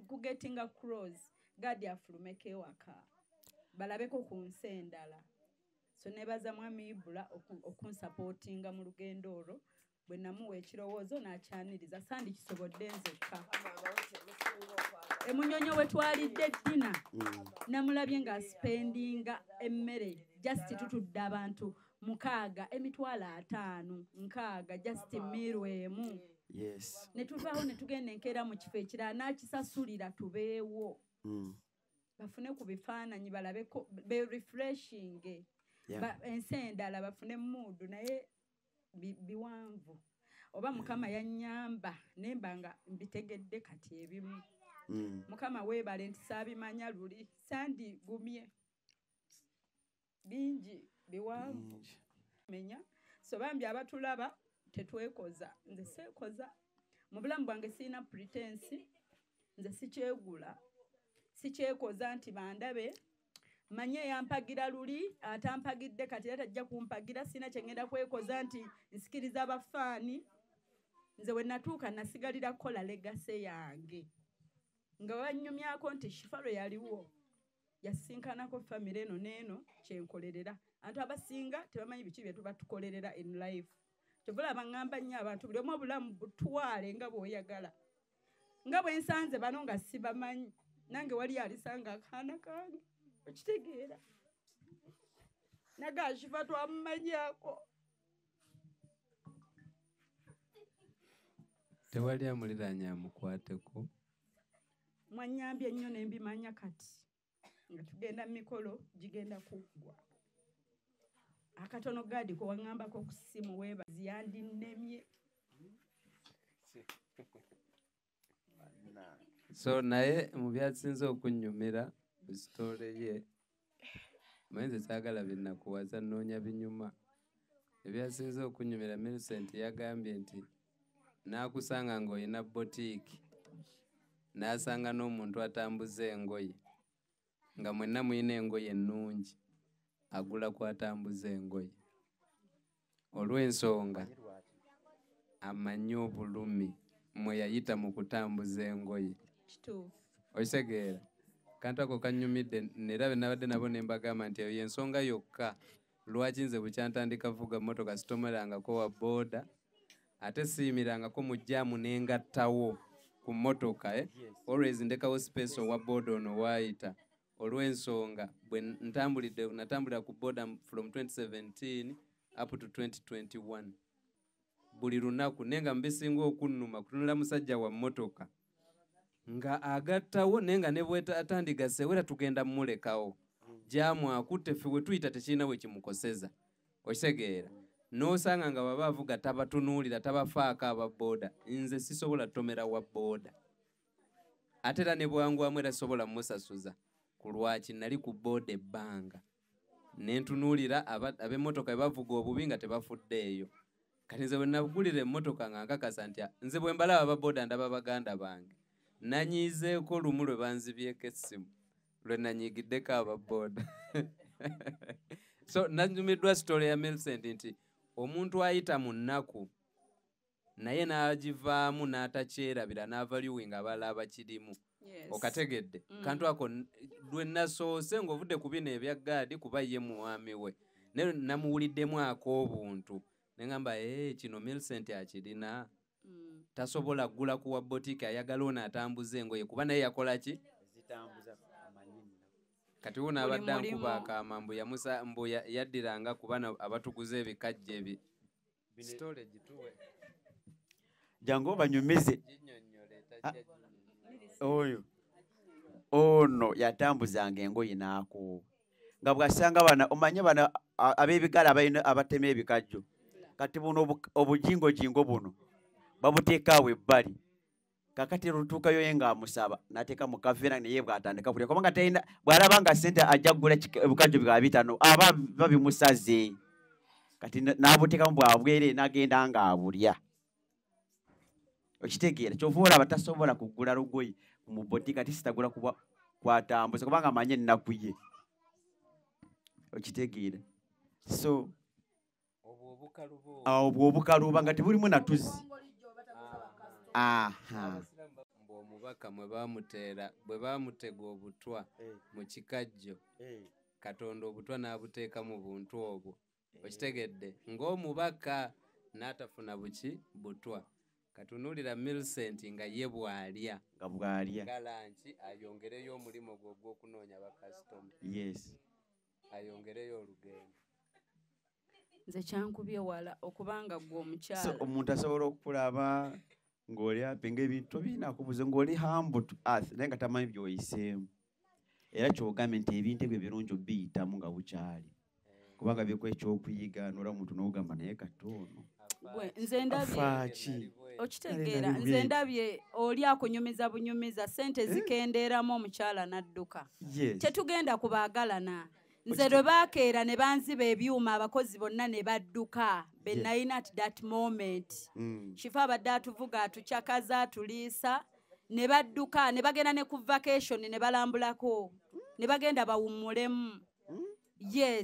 kugetinga cross gadi afulumeko ewaka balabeko ku nsi endala so nebaza mwami ibula okunsapootinga mu lugendo olwo bwe namuwa ekirowoozo n'akyaniriza sandi kisobodde nzekka emunyonyo we twalidde ddina namulabye ng'asipendinga emmere just tutudde abantu 6 emitwalo 5 6 just miru emu ne tuvaawo ne tugenda enkeera mu kifo ekirala n'akisasulira tubeewo bafune ku bifaananyi balabeko be refreshing ensi endala bafune muudu naye biwanvu oba mukama yannyamba nemba nga mbitegedde kati ebimu mukama weebale nti saabimanya luli sandigumye bingi biwanvu menya so bambi abatulaba tetwekoza nze seekoza mu bulamu bwange sirina pretensi nze sikyekoza nti bandabe manye yampagira luli atampagidde kati era tajja kumpagira sina kyengenda kwekoza nti nsikiriza abafaani nze we natuuka nasigalira kukola legase yange nga banyumyako nti shifalo yaliwo yasinkanako famire eno n'eno kyenkolerera abantu abasinga tebamanyi biki bye tuba tukolerera in life kyovula baŋŋamba nnyo abantu buli omu obulamu butwale nga bw'oyagala nga bwe nsanze bano nga sibamanyi nange wali alisanga akaana kange okitegeera nagashifa twamumanyako tewali amuliranye amukwateko mwanyambye ennyo nembimanya kati nga tugenda mu mikolo gigenda kuggwa akatono gadi ko waŋŋambako ku ssimu weebazi yandinnemye so naye mu byasinze okunnyumira mu sitole ye manyi saagala binakuwaza nnoonya binyuma ebyasinze okunnyumira Millicent yagambye nti n'akusanga ng'olina botiiki n'asanga n'omuntu atambuza engoye nga mwenna mulina engoye ennungi agula kwatambuza engoye olw'ensonga amanyi obulumi mwe yayita mu kutambuza engoye okitegeera kantu ako kannyumidde neera be nabadde nabo ne mbagamba nti eyo y'ensonga yokka lwaki nze bukyantandika vuga mmotoka sitomerangako wa booda ate siimirangako mu jjaamu n'engattawo ku mmotoka always ndekawo space owa booda ono waayita olw'ensonga bwe natambulira ku booda from 2017 up to 2021 buli lunaku nenga mbisinga okunnuma kutunula musajja wa mmotoka nga agattawo nenga ne bweta atandigase wera tugenda mmulekawo jamu akutte ffe we tuyita tekirina we kimukoseza okitegeera n'osanga nga baba avuga tabatunuulira tabafaako ababooda nze sisobola tomera wa booda ate era ne bwanguwamu era sobola musasuza ku lwaki nali ku booda ebbanga ne ntunuulira ab'emmotoka bavuga obubi nga tebafuddeeyo kati nze bwe nagulira emmotoka nga nkakasa nti nze bwe mbalaba ababooda ndaba baganda bange nanyiizeeko lumu lwe banzibyeko essimu lwe nanyiigiddeko ababooda so nanyumiddwa sitole ya Millicent nti omuntu ayita mu nnaku naye n'agivaamu n'atakyerabira n'avaluwinga abalala abakirimu okategedde kantu ako lwe nasoose ng'ovudde ku bino ebya gaadi kuba ye mwami we naye namuwuliddemu ak'obuntu ne ngamba kino Millicent akirina tasobola ggula kuwa botiki ayagala ono atambuza engoye kuba naye yakola ki kati uno abadde ankuba akaama mbu yaddiranga ku bano abatuguza ebikajja ebi sitole gituwe jangu obanyumize oyo ono yatambuzanga engoye n'akoowa nga bw'asanga bana omanye bana ab'ebigala abatema ebikajjo kati buno obujingojingo buno babuteekaawo ebbali kakati lutuukayo ye ng'amusaba n'ateeka mu kaveera naye bw'atandika kulya kubanga talina bw'alaba nga ssente ajja kugula ebikajjo bya bitano aba babimusaze kati n'abuteekamu bwabwere n'agenda ng'abulya okitegeera kyova olaba tasobola kugula lugoye mu boti kati sitagula kuba kwatambuza kubanga amanye ennaku ye okitegeera so obwo obukaluba nga tebulimu natuzi mbu omubaka bwe bamutega obutwa mu kikajjo Katonda obutwa n'abuteeka mu buntu obwo okitegedde ng'omubaka n'atafuna buki butwa katunuulira Millicent nga ye bw'alya galanki ayongereyo omulimu gwe ogw'okunoonya bakasitoma ayongereyo olugendo nze kyankubye wala okubanga gwe omukyala omuntu asobola okulaba ng'oli apenga ebintu binakubuze ng'oli humble to earth naye nga tamanyi by'oyiseemu era kyogambye nti ebintu ebyo birungi obiyitamu nga bukyali kubanga biko ekyokuyiga n'ola omuntu n'ogamba naye katono nze ndabye okitegeera nze ndabye oli akunyumiza bunyumiza ssente zikendeeramu omukyala n'adduka tetugenda kubaagalana nze lwe baakeera ne banziba ebyuma abakozi bonna ne badduka be nalina at that moment kifa abadde atuvuga atukyakaza atuliisa ne badduka ne bagenda ne ku vacation ne balambulako ne bagenda bawummulemu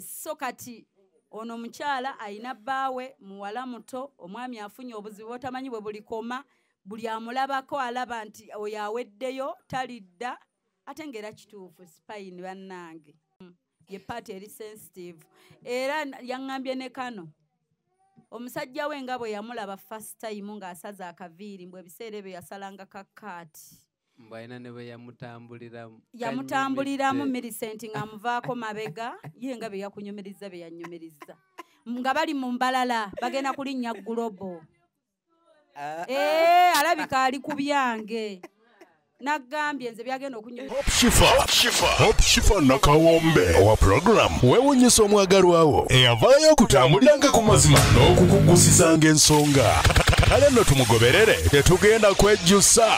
so kati ono omukyala ayina bbaawe muwala muto omwami afunye obuzibu otamanyi bwe bulikoma buli amulabako alaba nti oyo aweddeyo talidda ate ng'era kituufu spine bannange ye paati eri sensitive era yaŋŋambye ne kano omusajja we nga bwe yamulaba first time ng'asaza akaviiri mbwe ebiseera ebyo yasalanga kakkaati mbaina ne bwe yamutambuliramu Millicent ng'amuvaako mabega ye nga bye yakunyumiriza bye yannyumiriza nga bali mu mbalala bagenda kulinnya Global alabika ali ku byange nagambye nze byagenda okunyumiriza Hope Shifa Nakawombe owa program weewuunyisa omwagalwawo eyavaayo okutambuliranga ku mazima n'okukugusisanga ensonga kale nno tumugoberere tetugenda kwejjusa